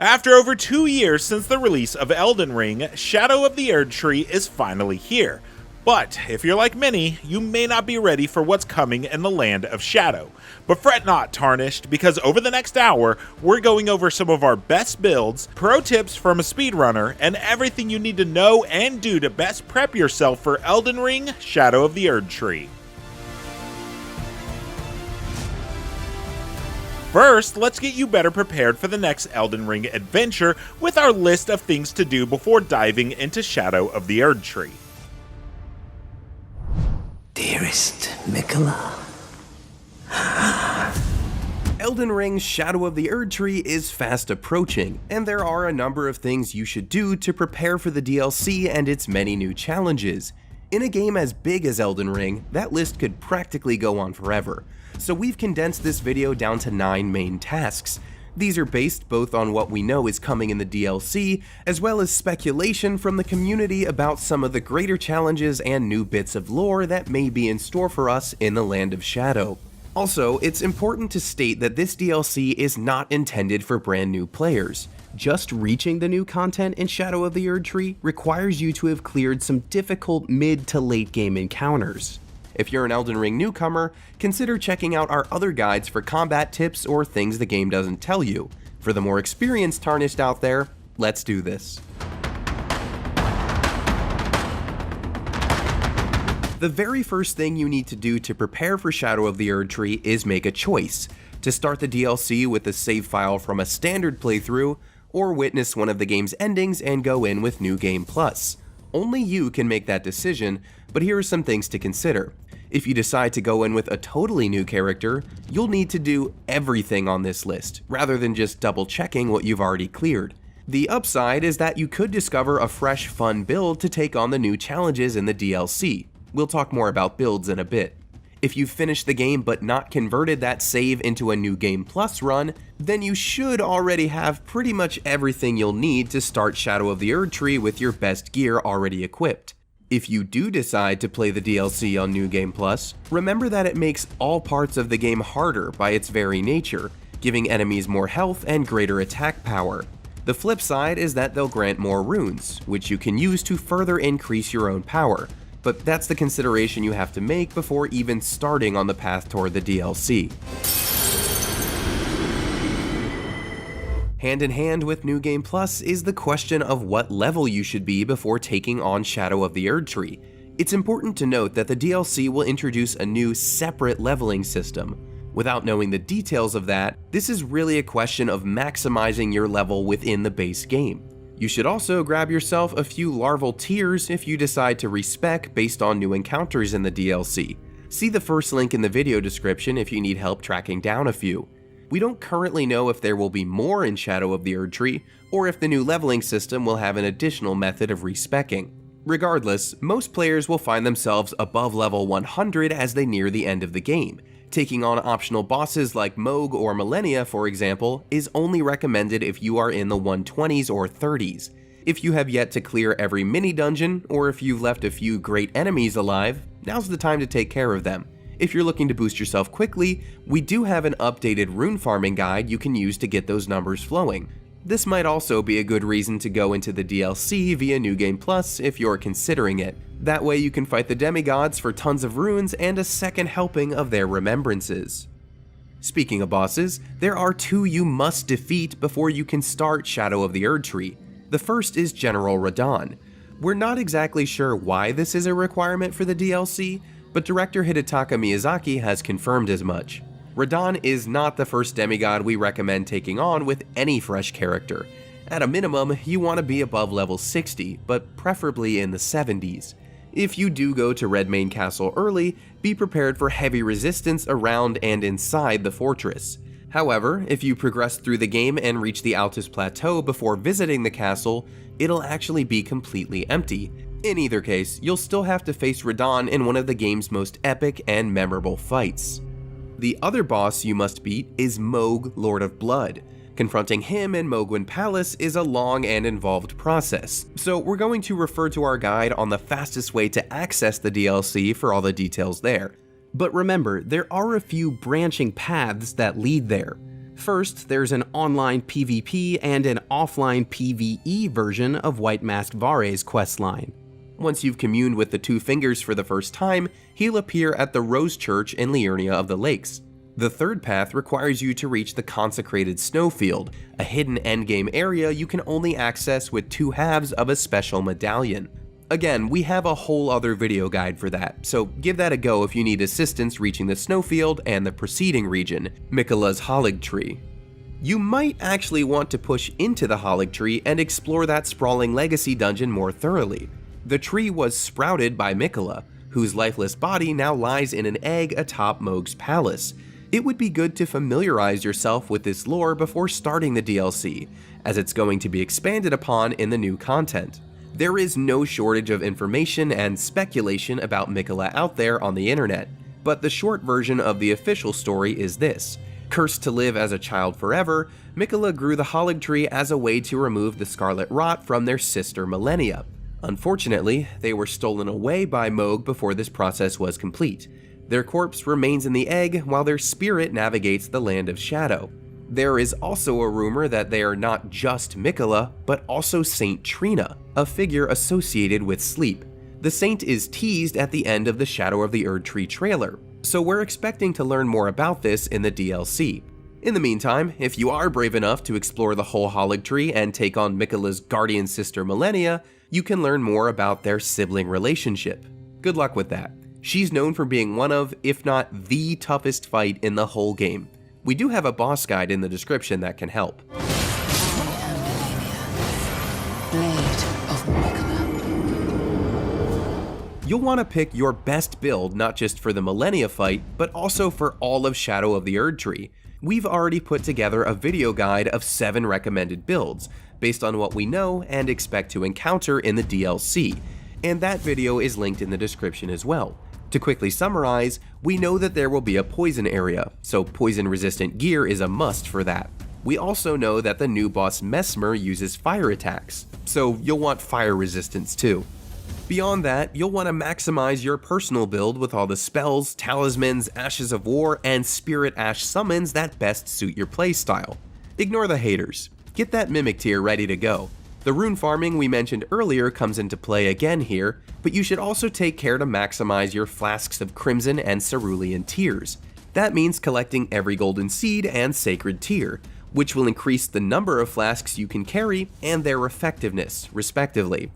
After over 2 years since the release of Elden Ring, Shadow of the Erdtree is finally here. But if you're like many, you may not be ready for what's coming in the Land of Shadow. But fret not, Tarnished, because over the next hour, we're going over some of our best builds, pro tips from a speedrunner, and everything you need to know and do to best prep yourself for Elden Ring, Shadow of the Erdtree. First, let's get you better prepared for the next Elden Ring adventure with our list of things to do before diving into Shadow of the Erdtree. Dearest Mikola. Elden Ring Shadow of the Erdtree is fast approaching, and there are a number of things you should do to prepare for the DLC and its many new challenges. In a game as big as Elden Ring, that list could practically go on forever, so we've condensed this video down to 9 main tasks. These are based both on what we know is coming in the DLC, as well as speculation from the community about some of the greater challenges and new bits of lore that may be in store for us in the Land of Shadow. Also, it's important to state that this DLC is not intended for brand new players. Just reaching the new content in Shadow of the Erdtree requires you to have cleared some difficult mid to late game encounters. If you're an Elden Ring newcomer, consider checking out our other guides for combat tips or things the game doesn't tell you. For the more experienced Tarnished out there, let's do this. The very first thing you need to do to prepare for Shadow of the Erdtree is make a choice: to start the DLC with a save file from a standard playthrough, or witness one of the game's endings and go in with New Game Plus. Only you can make that decision, but here are some things to consider. If you decide to go in with a totally new character, you'll need to do everything on this list, rather than just double checking what you've already cleared. The upside is that you could discover a fresh, fun build to take on the new challenges in the DLC. We'll talk more about builds in a bit. If you've finished the game but not converted that save into a New Game Plus run, then you should already have pretty much everything you'll need to start Shadow of the Erdtree with your best gear already equipped. If you do decide to play the DLC on New Game Plus, remember that it makes all parts of the game harder by its very nature, giving enemies more health and greater attack power. The flip side is that they'll grant more runes, which you can use to further increase your own power, but that's the consideration you have to make before even starting on the path toward the DLC. Hand in hand with New Game Plus is the question of what level you should be before taking on Shadow of the Erdtree. It's important to note that the DLC will introduce a new separate leveling system. Without knowing the details of that, this is really a question of maximizing your level within the base game. You should also grab yourself a few larval tiers if you decide to respec based on new encounters in the DLC. See the first link in the video description if you need help tracking down a few. We don't currently know if there will be more in Shadow of the Erdtree, or if the new leveling system will have an additional method of respecking. Regardless, most players will find themselves above level 100 as they near the end of the game. Taking on optional bosses like Mohg or Millennia, for example, is only recommended if you are in the 120s or 30s. If you have yet to clear every mini-dungeon, or if you've left a few great enemies alive, now's the time to take care of them. If you're looking to boost yourself quickly, we do have an updated rune farming guide you can use to get those numbers flowing. This might also be a good reason to go into the DLC via New Game Plus if you're considering it. That way you can fight the demigods for tons of runes and a second helping of their remembrances. Speaking of bosses, there are 2 you must defeat before you can start Shadow of the Erdtree. The first is General Radahn. We're not exactly sure why this is a requirement for the DLC, but director Hidetaka Miyazaki has confirmed as much. Radahn is not the first demigod we recommend taking on with any fresh character. At a minimum, you want to be above level 60, but preferably in the 70s. If you do go to Redmane Castle early, be prepared for heavy resistance around and inside the fortress. However, if you progress through the game and reach the Altus Plateau before visiting the castle, it'll actually be completely empty. In either case, you'll still have to face Radahn in one of the game's most epic and memorable fights. The other boss you must beat is Mohg, Lord of Blood. Confronting him in Mohgwyn Palace is a long and involved process, so we're going to refer to our guide on the fastest way to access the DLC for all the details there. But remember, there are a few branching paths that lead there. First, there's an online PvP and an offline PvE version of White Masked Vare's questline. Once you've communed with the Two Fingers for the first time, he'll appear at the Rose Church in Liurnia of the Lakes. The third path requires you to reach the Consecrated Snowfield, a hidden endgame area you can only access with 2 halves of a special medallion. Again, we have a whole other video guide for that, so give that a go if you need assistance reaching the Snowfield and the preceding region, Miquella's Erdtree. You might actually want to push into the Erdtree and explore that sprawling legacy dungeon more thoroughly. The tree was sprouted by Miquella, whose lifeless body now lies in an egg atop Mohg's palace. It would be good to familiarize yourself with this lore before starting the DLC, as it's going to be expanded upon in the new content. There is no shortage of information and speculation about Miquella out there on the internet, but the short version of the official story is this. Cursed to live as a child forever, Miquella grew the Erdtree as a way to remove the Scarlet Rot from their sister Millennia. Unfortunately, they were stolen away by Mohg before this process was complete. Their corpse remains in the egg while their spirit navigates the Land of Shadow. There is also a rumor that they are not just Miquella, but also Saint Trina, a figure associated with sleep. The saint is teased at the end of the Shadow of the Erdtree trailer, so we're expecting to learn more about this in the DLC. In the meantime, if you are brave enough to explore the whole Erdtree and take on Miquella's guardian sister Millennia, you can learn more about their sibling relationship. Good luck with that. She's known for being one of, if not the toughest fight in the whole game. We do have a boss guide in the description that can help. You'll want to pick your best build not just for the Millennia fight, but also for all of Shadow of the Erdtree. We've already put together a video guide of 7 recommended builds, based on what we know and expect to encounter in the DLC, and that video is linked in the description as well. To quickly summarize, we know that there will be a poison area, so poison-resistant gear is a must for that. We also know that the new boss Messmer uses fire attacks, so you'll want fire resistance too. Beyond that, you'll want to maximize your personal build with all the spells, talismans, ashes of war, and spirit ash summons that best suit your playstyle. Ignore the haters. Get that mimic tier ready to go. The rune farming we mentioned earlier comes into play again here, but you should also take care to maximize your flasks of Crimson and Cerulean tiers. That means collecting every golden seed and sacred tier, which will increase the number of flasks you can carry and their effectiveness, respectively.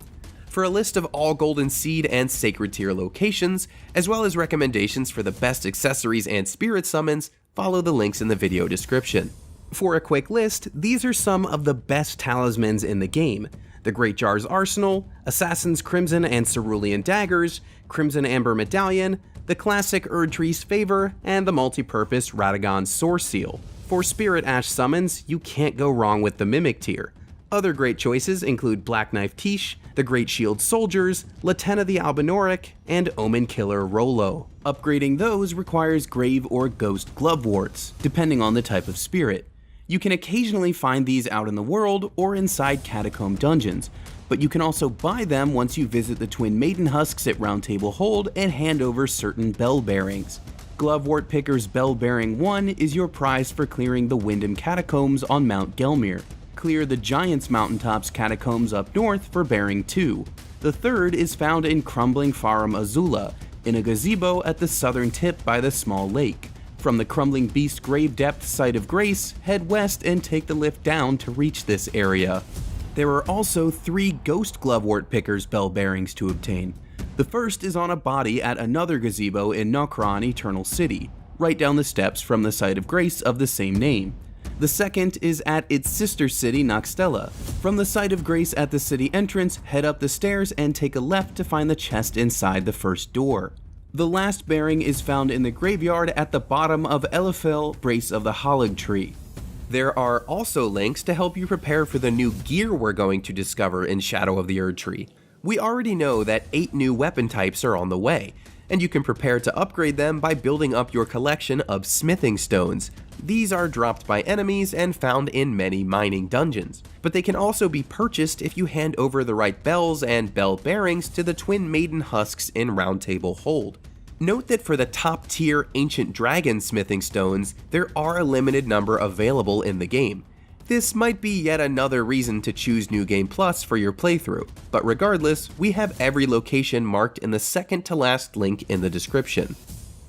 For a list of all golden seed and sacred tier locations, as well as recommendations for the best accessories and spirit summons, follow the links in the video description. For a quick list, these are some of the best talismans in the game: the Great Jar's Arsenal, Assassin's Crimson and Cerulean Daggers, Crimson Amber Medallion, the classic Erdtree's Favor, and the multi-purpose Radahn Source Seal. For Spirit Ash summons, you can't go wrong with the Mimic tier. Other great choices include Black Knife Tish, the Great Shield Soldiers, Latenna the Albinoric, and Omen Killer Rollo. Upgrading those requires Grave or Ghost Gloveworts, depending on the type of spirit. You can occasionally find these out in the world or inside catacomb dungeons, but you can also buy them once you visit the Twin Maiden Husks at Round Table Hold and hand over certain bell bearings. Glovewort Picker's Bell Bearing 1 is your prize for clearing the Windham Catacombs on Mount Gelmir. Clear the Giant's Mountaintops Catacombs up north for Bearing 2. The third is found in Crumbling Farum Azula, in a gazebo at the southern tip by the small lake. From the Crumbling Beast Grave Depth Site of Grace, head west and take the lift down to reach this area. There are also 3 Ghost Glovewort Pickers bell bearings to obtain. The first is on a body at another gazebo in Nokron Eternal City, right down the steps from the Site of Grace of the same name. The second is at its sister city Noxtella. From the Site of Grace at the city entrance, head up the stairs and take a left to find the chest inside the first door. The last bearing is found in the graveyard at the bottom of Elefel, Brace of the Erdtree. There are also links to help you prepare for the new gear we're going to discover in Shadow of the Erdtree. We already know that 8 new weapon types are on the way, and you can prepare to upgrade them by building up your collection of smithing stones. These are dropped by enemies and found in many mining dungeons, but they can also be purchased if you hand over the right bells and bell bearings to the Twin Maiden Husks in Round Table Hold. Note that for the top tier ancient dragon smithing stones, there are a limited number available in the game. This might be yet another reason to choose New Game Plus for your playthrough, but regardless, we have every location marked in the second to last link in the description.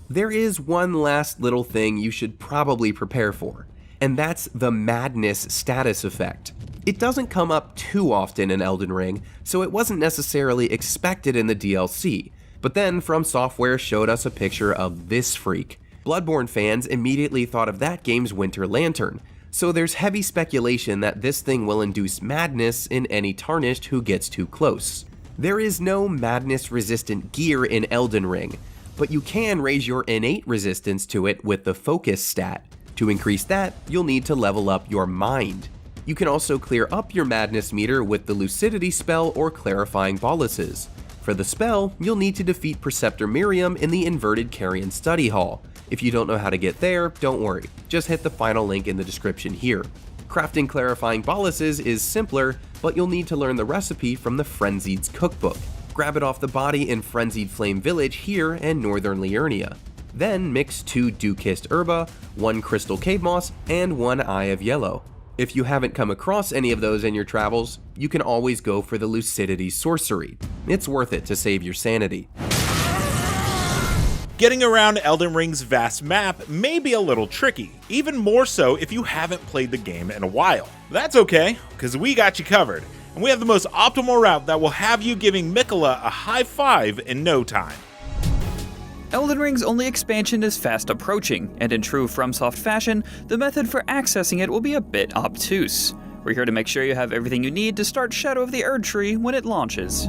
There is one last little thing you should probably prepare for, and that's the Madness status effect. It doesn't come up too often in Elden Ring, so it wasn't necessarily expected in the DLC, but then From Software showed us a picture of this freak. Bloodborne fans immediately thought of that game's Winter Lantern, so there's heavy speculation that this thing will induce madness in any Tarnished who gets too close. There is no madness-resistant gear in Elden Ring, but you can raise your innate resistance to it with the Focus stat. To increase that, you'll need to level up your mind. You can also clear up your madness meter with the Lucidity spell or Clarifying Boluses. For the spell, you'll need to defeat Preceptor Miriam in the Inverted Carrion Study Hall. If you don't know how to get there, don't worry, just hit the final link in the description here. Crafting Clarifying Boluses is simpler, but you'll need to learn the recipe from the Frenzied's cookbook. Grab it off the body in Frenzied Flame Village here in Northern Liurnia. Then mix 2 Dew-Kissed Herba, 1 Crystal Cave Moss, and 1 Eye of Yellow. If you haven't come across any of those in your travels, you can always go for the Lucidity Sorcery. It's worth it to save your sanity. Getting around Elden Ring's vast map may be a little tricky, even more so if you haven't played the game in a while. That's okay, because we got you covered, and we have the most optimal route that will have you giving Miquella a high five in no time. Elden Ring's only expansion is fast approaching, and in true FromSoft fashion, the method for accessing it will be a bit obtuse. We're here to make sure you have everything you need to start Shadow of the Erdtree when it launches.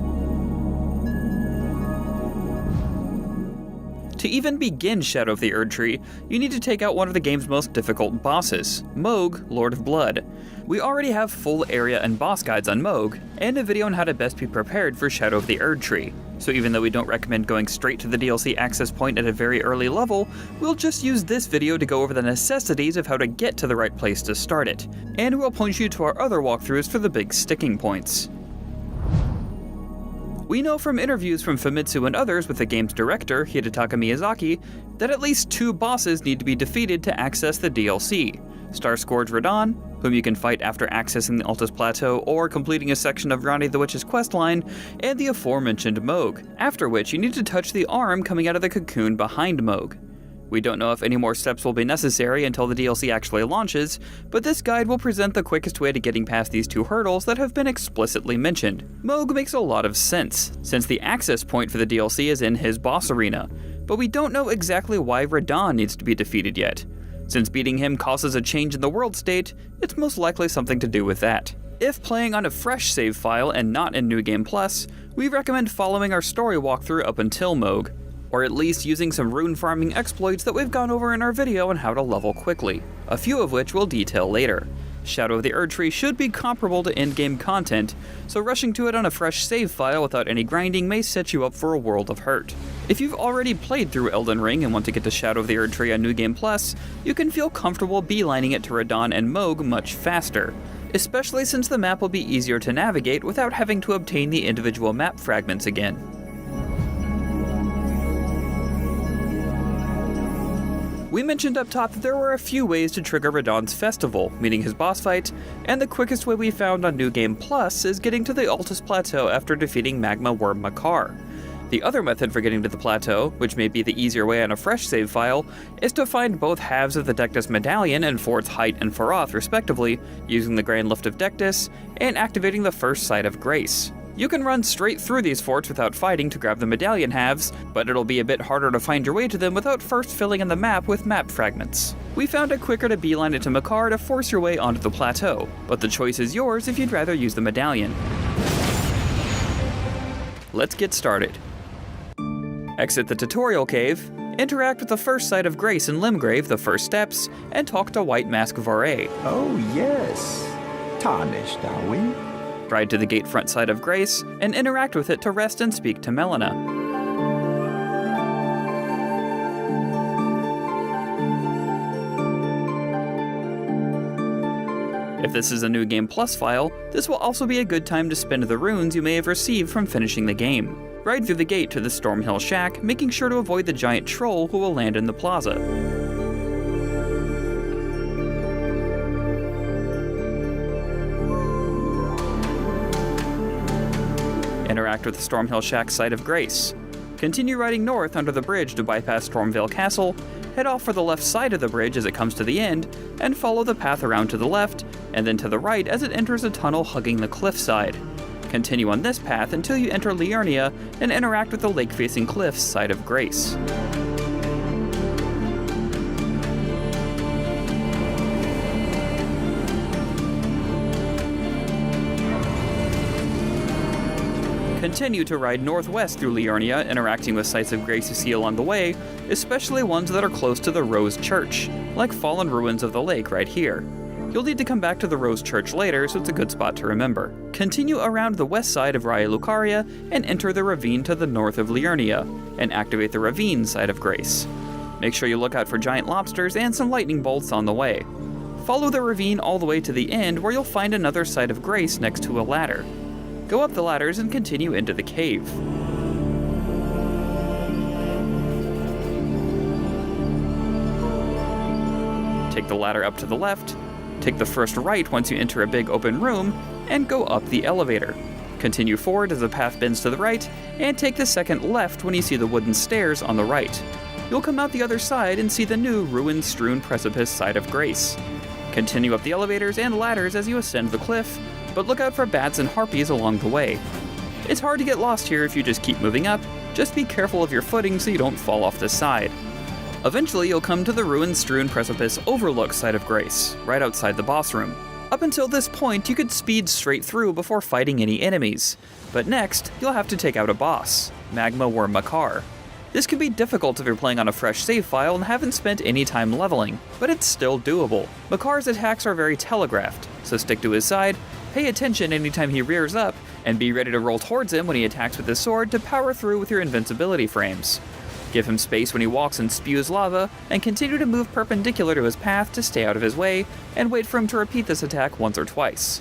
To even begin Shadow of the Erdtree, you need to take out one of the game's most difficult bosses, Mohg, Lord of Blood. We already have full area and boss guides on Mohg, and a video on how to best be prepared for Shadow of the Erdtree. So even though we don't recommend going straight to the DLC access point at a very early level, we'll just use this video to go over the necessities of how to get to the right place to start it, and we'll point you to our other walkthroughs for the big sticking points. We know from interviews from Famitsu and others with the game's director, Hidetaka Miyazaki, that at least 2 bosses need to be defeated to access the DLC. Star Scourge Radahn, whom you can fight after accessing the Altus Plateau or completing a section of Ranni the Witch's questline, and the aforementioned Mohg, after which you need to touch the arm coming out of the cocoon behind Mohg. We don't know if any more steps will be necessary until the DLC actually launches, but this guide will present the quickest way to getting past these 2 hurdles that have been explicitly mentioned. Mohg makes a lot of sense, since the access point for the DLC is in his boss arena, but we don't know exactly why Radahn needs to be defeated yet. Since beating him causes a change in the world state, it's most likely something to do with that. If playing on a fresh save file and not in New Game Plus, we recommend following our story walkthrough up until Mohg, or at least using some rune farming exploits that we've gone over in our video on how to level quickly, a few of which we'll detail later. Shadow of the Erdtree should be comparable to in-game content, so rushing to it on a fresh save file without any grinding may set you up for a world of hurt. If you've already played through Elden Ring and want to get to Shadow of the Erdtree on New Game Plus, you can feel comfortable beelining it to Radahn and Mohg much faster, especially since the map will be easier to navigate without having to obtain the individual map fragments again. We mentioned up top that there were a few ways to trigger Radahn's festival, meaning his boss fight, and the quickest way we found on New Game Plus is getting to the Altus Plateau after defeating Magma Worm Makar. The other method for getting to the plateau, which may be the easier way on a fresh save file, is to find both halves of the Dectus Medallion in Forts Height and Faroth respectively, using the Grand Lift of Dectus, and activating the first Sight of Grace. You can run straight through these forts without fighting to grab the medallion halves, but it'll be a bit harder to find your way to them without first filling in the map with map fragments. We found it quicker to beeline it to Makar to force your way onto the plateau, but the choice is yours if you'd rather use the medallion. Let's get started. Exit the tutorial cave, interact with the first Sight of Grace in Limgrave, the first steps, and talk to White Mask Varé. Oh yes, Tarnished, are we? Ride to the gate front Sight of Grace, and interact with it to rest and speak to Melina. If this is a New Game Plus file, this will also be a good time to spend the runes you may have received from finishing the game. Ride through the gate to the Stormhill Shack, making sure to avoid the giant troll who will land in the plaza. Interact with the Stormhill Shack site of Grace. Continue riding north under the bridge to bypass Stormvale Castle, head off for the left side of the bridge as it comes to the end, and follow the path around to the left, and then to the right as it enters a tunnel hugging the cliffside. Continue on this path until you enter Liurnia and interact with the lake-facing cliffs side of Grace. Continue to ride northwest through Liurnia, interacting with sites of grace you see along the way, especially ones that are close to the Rose Church, like fallen ruins of the lake right here. You'll need to come back to the Rose Church later, so it's a good spot to remember. Continue around the west side of Raya Lucaria and enter the ravine to the north of Liurnia, and activate the ravine side of Grace. Make sure you look out for giant lobsters and some lightning bolts on the way. Follow the ravine all the way to the end where you'll find another site of Grace next to a ladder. Go up the ladders and continue into the cave. Take the ladder up to the left, take the first right once you enter a big open room, and go up the elevator. Continue forward as the path bends to the right, and take the second left when you see the wooden stairs on the right. You'll come out the other side and see the new ruin-strewn precipice side of Grace. Continue up the elevators and ladders as you ascend the cliff, but look out for bats and harpies along the way. It's hard to get lost here if you just keep moving up, just be careful of your footing so you don't fall off the side. Eventually you'll come to the ruin-strewn precipice overlook side of Grace, right outside the boss room. Up until this point you could speed straight through before fighting any enemies, but next you'll have to take out a boss, Magma Worm Makar. This can be difficult if you're playing on a fresh save file and haven't spent any time leveling, but it's still doable. Makar's attacks are very telegraphed, so stick to his side, pay attention anytime he rears up, and be ready to roll towards him when he attacks with his sword to power through with your invincibility frames. Give him space when he walks and spews lava, and continue to move perpendicular to his path to stay out of his way, and wait for him to repeat this attack once or twice.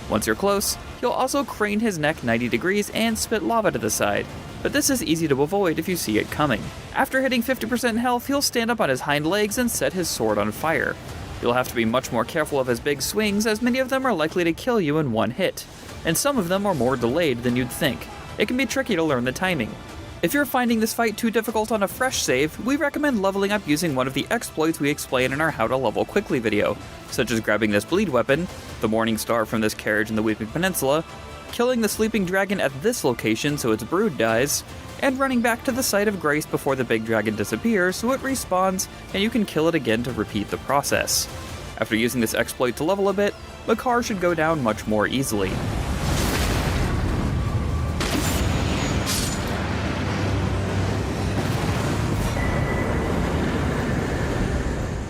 Once you're close, he'll also crane his neck 90 degrees and spit lava to the side, but this is easy to avoid if you see it coming. After hitting 50% health, he'll stand up on his hind legs and set his sword on fire. You'll have to be much more careful of his big swings, as many of them are likely to kill you in one hit, and some of them are more delayed than you'd think. It can be tricky to learn the timing. If you're finding this fight too difficult on a fresh save, we recommend leveling up using one of the exploits we explain in our How to Level Quickly video, such as grabbing this bleed weapon, the Morning Star from this carriage in the Weeping Peninsula, killing the sleeping dragon at this location so its brood dies, and running back to the site of Grace before the big dragon disappears so it respawns and you can kill it again to repeat the process. After using this exploit to level a bit, Makar should go down much more easily.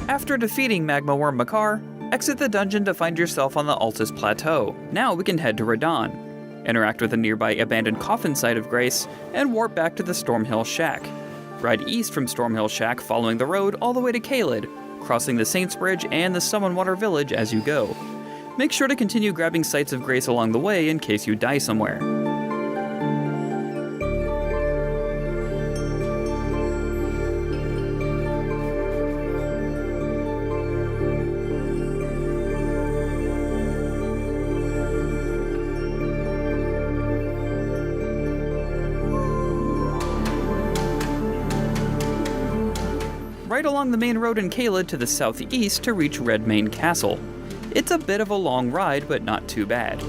After defeating Magma Worm Makar, exit the dungeon to find yourself on the Altus Plateau. Now we can head to Radahn, interact with the nearby abandoned coffin site of Grace, and warp back to the Stormhill Shack. Ride east from Stormhill Shack following the road all the way to Caelid, crossing the Saints Bridge and the Summonwater Village as you go. Make sure to continue grabbing sites of grace along the way in case you die somewhere. Right along the main road in Caelid to the southeast to reach Redmane Castle. It's a bit of a long ride, but not too bad.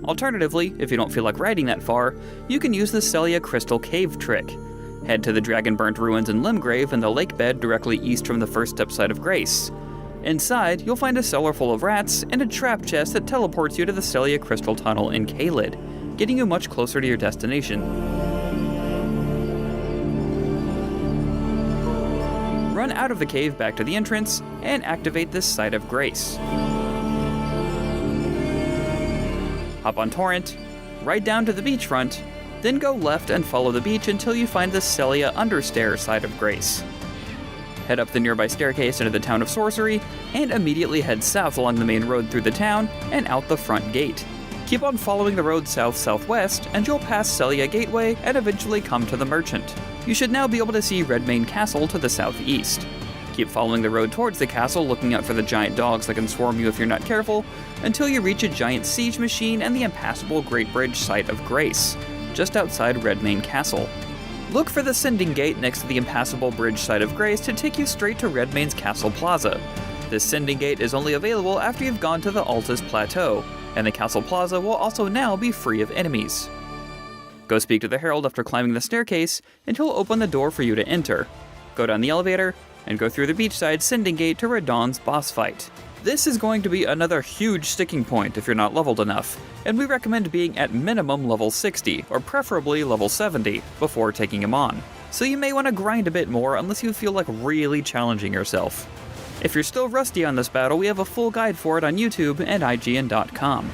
Alternatively, if you don't feel like riding that far, you can use the Celia Crystal Cave trick. Head to the Dragon-Burnt Ruins in Limgrave in the lake bed directly east from the first step site of Grace. Inside, you'll find a cellar full of rats and a trap chest that teleports you to the Celia Crystal Tunnel in Caelid, getting you much closer to your destination. Run out of the cave back to the entrance and activate this Site of Grace. Hop on Torrent, right down to the beachfront, then go left and follow the beach until you find the Celia Understair Site of Grace. Head up the nearby staircase into the Town of Sorcery, and immediately head south along the main road through the town and out the front gate. Keep on following the road south-southwest, and you'll pass Celia Gateway and eventually come to the Merchant. You should now be able to see Redmane Castle to the southeast. Keep following the road towards the castle, looking out for the giant dogs that can swarm you if you're not careful, until you reach a giant siege machine and the impassable Great Bridge Site of Grace, just outside Redmane Castle. Look for the Sending Gate next to the impassable Bridge Site of Grace to take you straight to Redmane's Castle Plaza. This Sending Gate is only available after you've gone to the Altus Plateau, and the Castle Plaza will also now be free of enemies. Go speak to the Herald after climbing the staircase, and he'll open the door for you to enter. Go down the elevator, and go through the beachside Sending Gate to Radahn's boss fight. This is going to be another huge sticking point if you're not leveled enough, and we recommend being at minimum level 60, or preferably level 70, before taking him on. So you may want to grind a bit more unless you feel like really challenging yourself. If you're still rusty on this battle, we have a full guide for it on YouTube and IGN.com.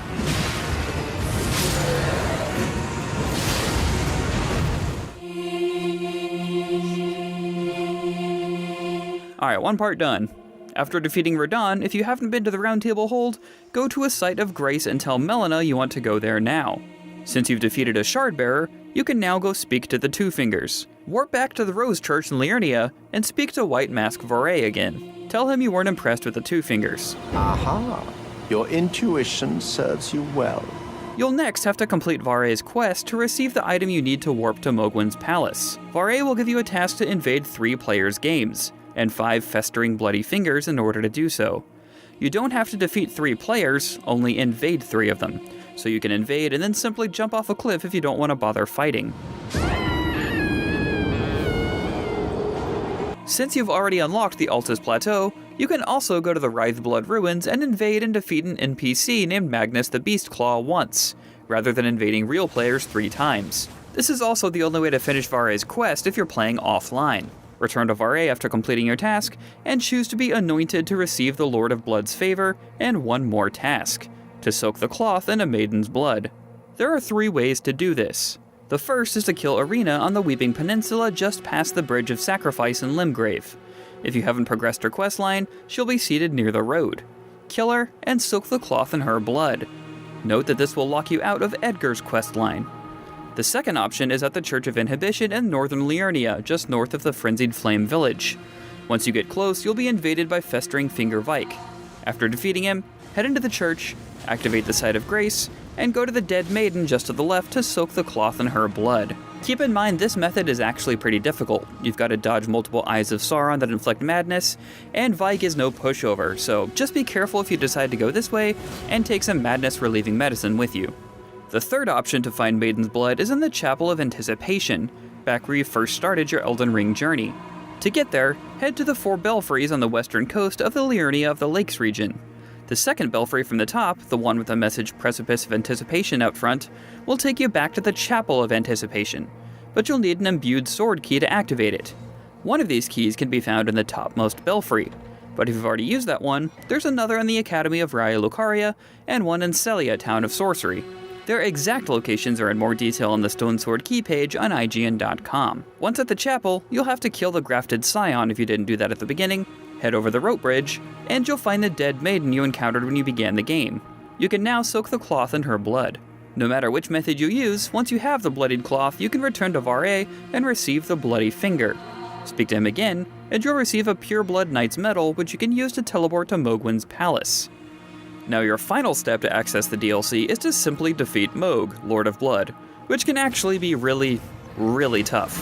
Alright, one part done. After defeating Radahn, if you haven't been to the Round Table Hold, go to a Site of Grace and tell Melina you want to go there now. Since you've defeated a Shardbearer, you can now go speak to the Two Fingers. Warp back to the Rose Church in Liurnia and speak to White Mask Voré again. Tell him you weren't impressed with the Two Fingers. Aha! Your intuition serves you well. You'll next have to complete Voré's quest to receive the item you need to warp to Mohgwyn's palace. Voré will give you a task to invade 3 players' games, and 5 festering bloody fingers in order to do so. You don't have to defeat 3 players, only invade 3 of them, so you can invade and then simply jump off a cliff if you don't want to bother fighting. Since you've already unlocked the Altus Plateau, you can also go to the Writhe-Blood Ruins and invade and defeat an NPC named Magnus the Beastclaw once, rather than invading real players 3 times. This is also the only way to finish Voré's quest if you're playing offline. Return to Voré after completing your task, and choose to be anointed to receive the Lord of Blood's favor, and one more task, to soak the cloth in a maiden's blood. There are 3 ways to do this. The first is to kill Arena on the Weeping Peninsula just past the Bridge of Sacrifice in Limgrave. If you haven't progressed her questline, she'll be seated near the road. Kill her, and soak the cloth in her blood. Note that this will lock you out of Edgar's questline. The second option is at the Church of Inhibition in northern Liurnia, just north of the Frenzied Flame village. Once you get close, you'll be invaded by Festering Finger Vike. After defeating him, head into the church, activate the Site of Grace, and go to the Dead Maiden just to the left to soak the cloth in her blood. Keep in mind this method is actually pretty difficult. You've got to dodge multiple Eyes of Sauron that inflict madness, and Vike is no pushover, so just be careful if you decide to go this way, and take some madness relieving medicine with you. The third option to find Maiden's Blood is in the Chapel of Anticipation, back where you first started your Elden Ring journey. To get there, head to the 4 belfries on the western coast of the Liurnia of the Lakes region. The second belfry from the top, the one with the message Precipice of Anticipation out front, will take you back to the Chapel of Anticipation, but you'll need an imbued sword key to activate it. One of these keys can be found in the topmost belfry, but if you've already used that one, there's another in the Academy of Raya Lucaria and one in Celia, Town of Sorcery. Their exact locations are in more detail on the Stone Sword Key page on IGN.com. Once at the chapel, you'll have to kill the Grafted Scion if you didn't do that at the beginning, head over the rope bridge, and you'll find the dead maiden you encountered when you began the game. You can now soak the cloth in her blood. No matter which method you use, once you have the bloodied cloth, you can return to Voré and receive the Bloody Finger. Speak to him again, and you'll receive a Pure Blood Knight's Medal, which you can use to teleport to Mohgwyn's palace. Now your final step to access the DLC is to simply defeat Mohg, Lord of Blood, which can actually be really, really tough.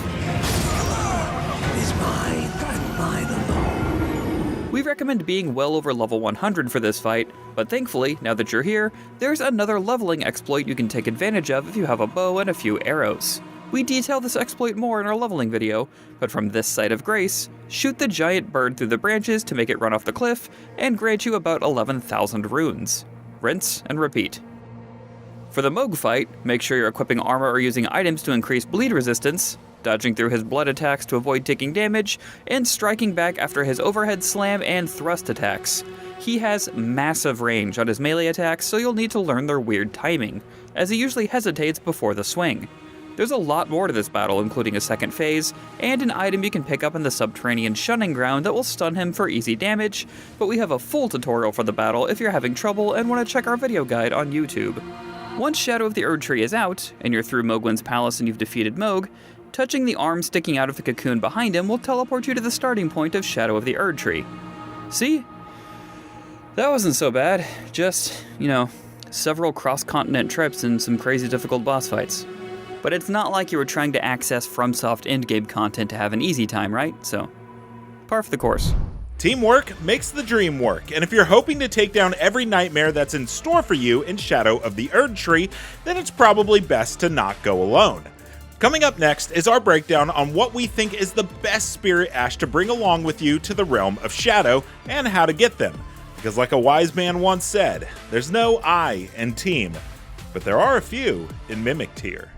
Is mine and mine alone. We recommend being well over level 100 for this fight, but thankfully, now that you're here, there's another leveling exploit you can take advantage of if you have a bow and a few arrows. We detail this exploit more in our leveling video, but from this side of grace, shoot the giant bird through the branches to make it run off the cliff, and grant you about 11,000 runes. Rinse and repeat. For the Mohg fight, make sure you're equipping armor or using items to increase bleed resistance, dodging through his blood attacks to avoid taking damage, and striking back after his overhead slam and thrust attacks. He has massive range on his melee attacks, so you'll need to learn their weird timing, as he usually hesitates before the swing. There's a lot more to this battle, including a second phase, and an item you can pick up in the subterranean shunning ground that will stun him for easy damage, but we have a full tutorial for the battle if you're having trouble and want to check our video guide on YouTube. Once Shadow of the Erdtree is out, and you're through Mohgwyn's palace and you've defeated Mohg, touching the arm sticking out of the cocoon behind him will teleport you to the starting point of Shadow of the Erdtree. See? That wasn't so bad. Just, several cross-continent trips and some crazy difficult boss fights. But it's not like you were trying to access FromSoft endgame content to have an easy time, right? So, par for the course. Teamwork makes the dream work, and if you're hoping to take down every nightmare that's in store for you in Shadow of the Erdtree, then it's probably best to not go alone. Coming up next is our breakdown on what we think is the best Spirit Ash to bring along with you to the realm of Shadow, and how to get them. Because like a wise man once said, there's no I in team, but there are a few in Mimic tier.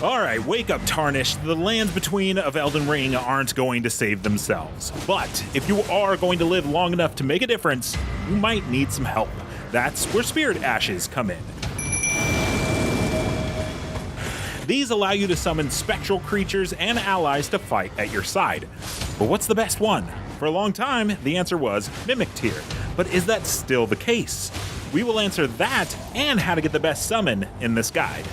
Alright, wake up Tarnished. The lands between of Elden Ring aren't going to save themselves. But if you are going to live long enough to make a difference, you might need some help. That's where Spirit Ashes come in. These allow you to summon spectral creatures and allies to fight at your side. But what's the best one? For a long time, the answer was Mimic tier. But is that still the case? We will answer that and how to get the best summon in this guide.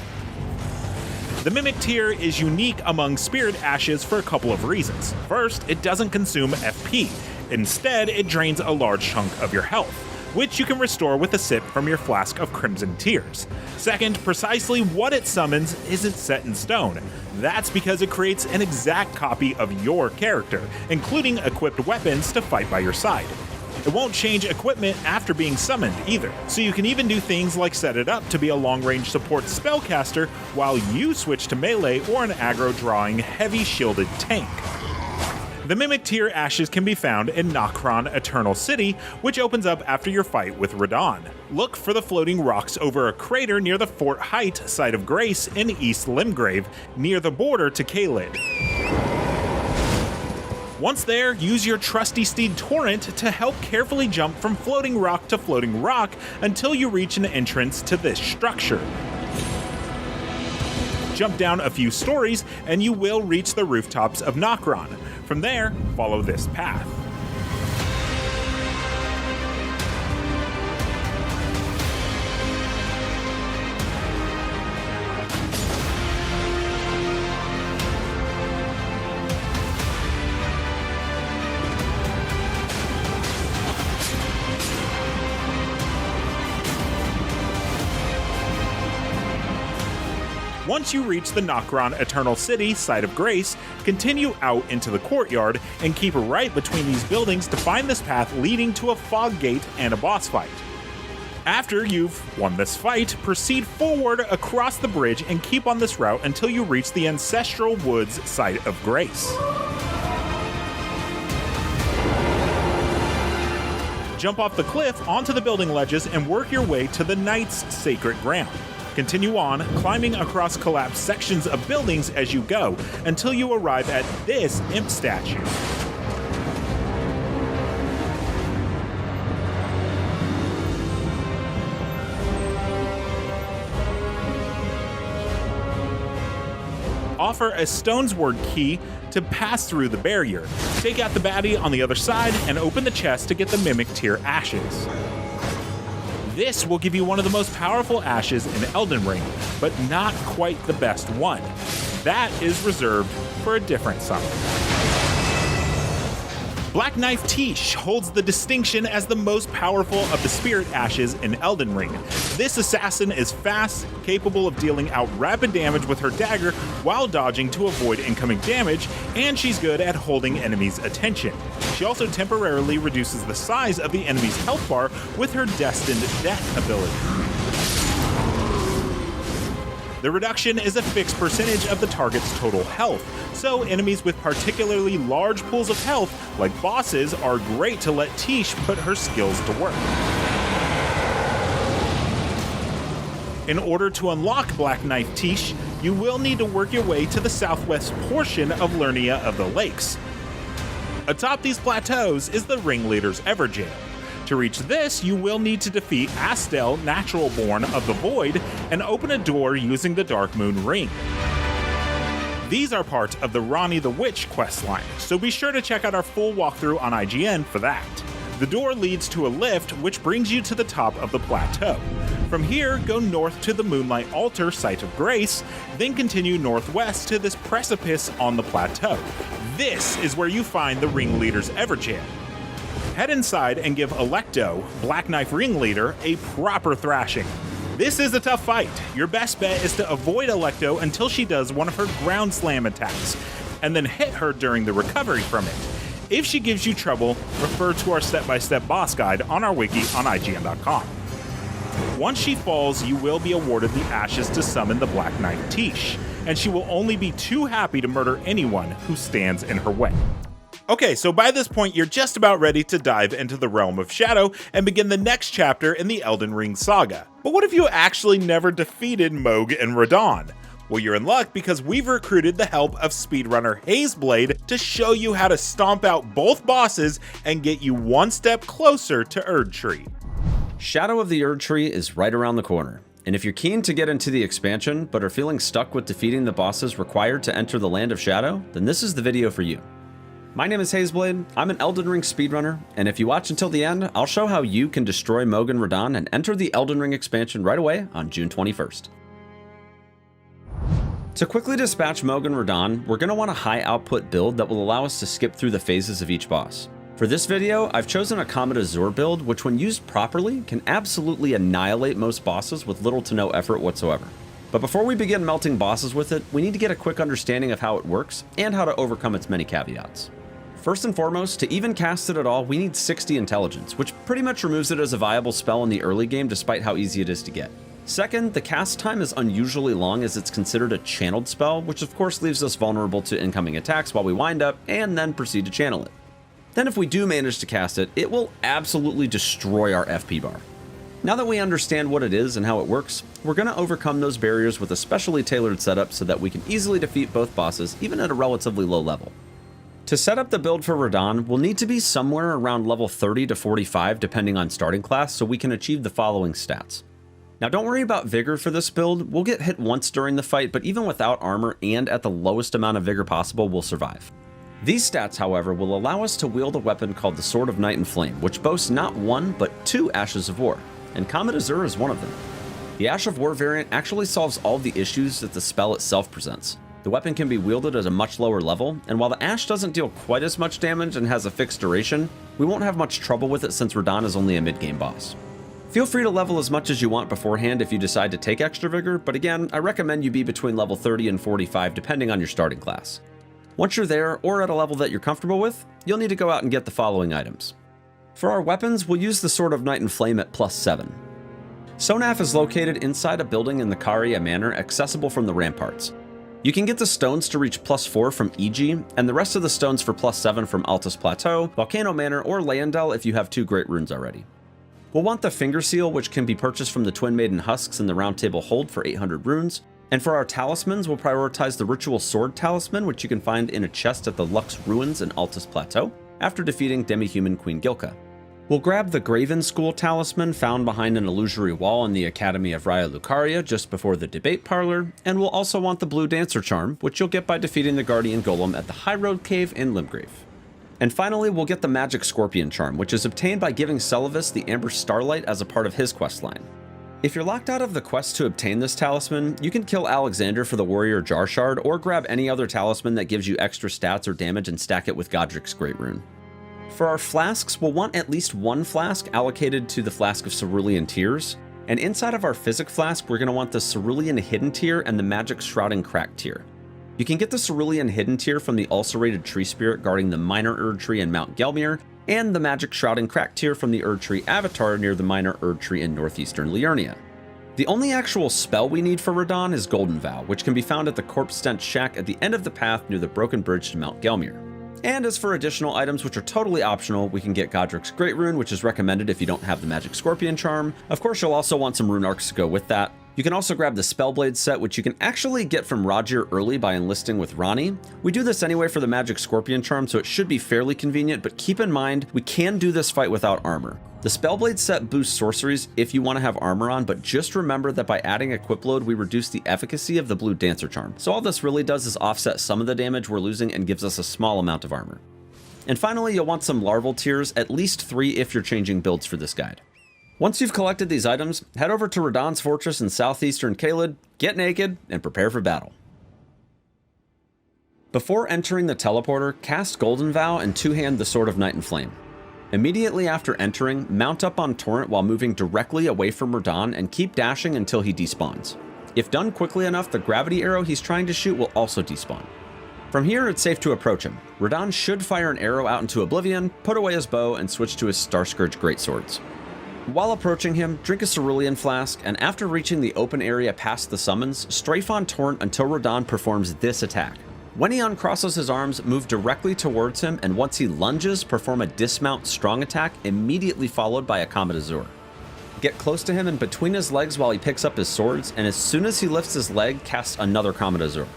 The Mimic tier is unique among Spirit Ashes for a couple of reasons. First, it doesn't consume FP. Instead, it drains a large chunk of your health, which you can restore with a sip from your flask of Crimson Tears. Second, precisely what it summons isn't set in stone. That's because it creates an exact copy of your character, including equipped weapons to fight by your side. It won't change equipment after being summoned either, so you can even do things like set it up to be a long-range support spellcaster while you switch to melee or an aggro-drawing, heavy-shielded tank. The Mimic tier ashes can be found in Nokron Eternal City, which opens up after your fight with Radahn. Look for the floating rocks over a crater near the Fort Height site of Grace in East Limgrave, near the border to Caelid. Once there, use your trusty steed Torrent to help carefully jump from floating rock to floating rock until you reach an entrance to this structure. Jump down a few stories and you will reach the rooftops of Nokron. From there, follow this path. Once you reach the Nokron Eternal City site of Grace, continue out into the courtyard and keep right between these buildings to find this path leading to a fog gate and a boss fight. After you've won this fight, proceed forward across the bridge and keep on this route until you reach the Ancestral Woods site of Grace. Jump off the cliff onto the building ledges and work your way to the Knight's Sacred Ground. Continue on, climbing across collapsed sections of buildings as you go, until you arrive at this imp statue. Offer a Stone's Word key to pass through the barrier. Take out the baddie on the other side and open the chest to get the Mimic tier ashes. This will give you one of the most powerful ashes in Elden Ring, but not quite the best one. That is reserved for a different summon. Black Knife Tish holds the distinction as the most powerful of the Spirit Ashes in Elden Ring. This assassin is fast, capable of dealing out rapid damage with her dagger while dodging to avoid incoming damage, and she's good at holding enemies' attention. She also temporarily reduces the size of the enemy's health bar with her Destined Death ability. Offer a Stone's Word key to pass through the barrier. Take out the baddie on the other side and open the chest to get the Mimic tier ashes. This will give you one of the most powerful of the Spirit Ashes in Elden Ring. This assassin is fast, capable of dealing out rapid damage with her dagger while dodging to avoid incoming damage, and she's good at holding enemies' attention. She also temporarily reduces the size of the enemy's health bar with her Destined Death ability. The reduction is a fixed percentage of the target's total health, so enemies with particularly large pools of health, like bosses, are great to let Tish put her skills to work. In order to unlock Black Knife Tish, you will need to work your way to the southwest portion of Lernia of the Lakes. Atop these plateaus is the Ringleader's Everjail. To reach this, you will need to defeat Astel, Naturalborn of the Void, and open a door using the Darkmoon Ring. These are part of the Ronnie the Witch questline, so be sure to check out our full walkthrough on IGN for that. The door leads to a lift which brings you to the top of the plateau. From here, go north to the Moonlight Altar Site of Grace, then continue northwest to this precipice on the plateau. This is where you find the Ringleader's Everjail. Head inside and give Electo, Black Knife Ringleader, a proper thrashing. This is a tough fight. Your best bet is to avoid Electo until she does one of her ground slam attacks, and then hit her during the recovery from it. If she gives you trouble, refer to our step-by-step boss guide on our wiki on IGN.com. Once she falls, you will be awarded the ashes to summon the Black Knight Tish, and she will only be too happy to murder anyone who stands in her way. Okay, so by this point, you're just about ready to dive into the realm of Shadow and begin the next chapter in the Elden Ring saga. But what if you actually never defeated Mohg and Radahn? Well, you're in luck because we've recruited the help of speedrunner Hazeblade to show you how to stomp out both bosses and get you one step closer to Erdtree. Shadow of the Erdtree is right around the corner, and if you're keen to get into the expansion but are feeling stuck with defeating the bosses required to enter the Land of Shadow, then this is the video for you. My name is Hazeblade, I'm an Elden Ring speedrunner, and if you watch until the end, I'll show how you can destroy Mohg and Radahn and enter the Elden Ring expansion right away on June 21st. To quickly dispatch Mohg and Radahn, we're going to want a high output build that will allow us to skip through the phases of each boss. For this video, I've chosen a Comet Azure build, which when used properly, can absolutely annihilate most bosses with little to no effort whatsoever. But before we begin melting bosses with it, we need to get a quick understanding of how it works, and how to overcome its many caveats. First and foremost, to even cast it at all, we need 60 intelligence, which pretty much removes it as a viable spell in the early game despite how easy it is to get. Second, the cast time is unusually long as it's considered a channeled spell, which of course leaves us vulnerable to incoming attacks while we wind up and then proceed to channel it. Then if we do manage to cast it, it will absolutely destroy our FP bar. Now that we understand what it is and how it works, we're going to overcome those barriers with a specially tailored setup so that we can easily defeat both bosses even at a relatively low level. To set up the build for Radahn, we'll need to be somewhere around level 30 to 45 depending on starting class so we can achieve the following stats. Now don't worry about Vigor for this build, we'll get hit once during the fight, but even without armor and at the lowest amount of Vigor possible, we'll survive. These stats, however, will allow us to wield a weapon called the Sword of Night and Flame, which boasts not one, but 2 Ashes of War, and Comet Azure is one of them. The Ash of War variant actually solves all the issues that the spell itself presents. The weapon can be wielded at a much lower level, and while the Ash doesn't deal quite as much damage and has a fixed duration, we won't have much trouble with it since Radahn is only a mid-game boss. Feel free to level as much as you want beforehand if you decide to take extra Vigor, but again, I recommend you be between level 30 and 45 depending on your starting class. Once you're there, or at a level that you're comfortable with, you'll need to go out and get the following items. For our weapons, we'll use the Sword of Night and Flame at +7. Sonaf is located inside a building in the Caria Manor accessible from the ramparts. You can get the stones to reach +4 from EG, and the rest of the stones for +7 from Altus Plateau, Volcano Manor, or Leandel if you have 2 Great Runes already. We'll want the Finger Seal, which can be purchased from the Twin Maiden Husks in the Round Table Hold for 800 runes. And for our talismans, we'll prioritize the Ritual Sword Talisman, which you can find in a chest at the Lux Ruins in Altus Plateau, after defeating Demi-Human Queen Gilka. We'll grab the Graven School Talisman found behind an illusory wall in the Academy of Raya Lucaria just before the Debate Parlor, and we'll also want the Blue Dancer Charm, which you'll get by defeating the Guardian Golem at the High Road Cave in Limgrave. And finally, we'll get the Magic Scorpion Charm, which is obtained by giving Celavis the Amber Starlight as a part of his questline. If you're locked out of the quest to obtain this talisman, you can kill Alexander for the Warrior Jar Shard, or grab any other talisman that gives you extra stats or damage and stack it with Godric's Great Rune. For our flasks, we'll want at least 1 flask allocated to the Flask of Cerulean Tears, and inside of our Physic Flask, we're going to want the Cerulean Hidden Tear and the Magic Shrouding Crack Tear. You can get the Cerulean Hidden Tear from the Ulcerated Tree Spirit guarding the Minor Erdtree in Mount Gelmir, and the Magic Shrouding Crack Tear from the Erdtree Avatar near the Minor Erdtree in northeastern Liurnia. The only actual spell we need for Radahn is Golden Vow, which can be found at the Corpse Stench Shack at the end of the path near the Broken Bridge to Mount Gelmir. And as for additional items which are totally optional, we can get Godrick's Great Rune, which is recommended if you don't have the Magic Scorpion Charm. Of course, you'll also want some rune arcs to go with that. You can also grab the Spellblade set, which you can actually get from Rogier early by enlisting with Ranni. We do this anyway for the Magic Scorpion Charm, so it should be fairly convenient, but keep in mind, we can do this fight without armor. The Spellblade set boosts sorceries if you want to have armor on, but just remember that by adding equip load, we reduce the efficacy of the blue Dancer Charm. So all this really does is offset some of the damage we're losing and gives us a small amount of armor. And finally, you'll want some larval tears, at least 3 if you're changing builds for this guide. Once you've collected these items, head over to Radahn's fortress in southeastern Caelid, get naked, and prepare for battle. Before entering the teleporter, cast Golden Vow and two-hand the Sword of Night and Flame. Immediately after entering, mount up on Torrent while moving directly away from Radahn and keep dashing until he despawns. If done quickly enough, the gravity arrow he's trying to shoot will also despawn. From here, it's safe to approach him. Radahn should fire an arrow out into oblivion, put away his bow, and switch to his Star Scourge Greatswords. While approaching him, drink a Cerulean Flask, and after reaching the open area past the summons, strafe on Torrent until Radahn performs this attack. When he uncrosses his arms, move directly towards him, and once he lunges, perform a dismount strong attack, immediately followed by a Comet Azure. Get close to him and between his legs while he picks up his swords, and as soon as he lifts his leg, cast another Comet Azure.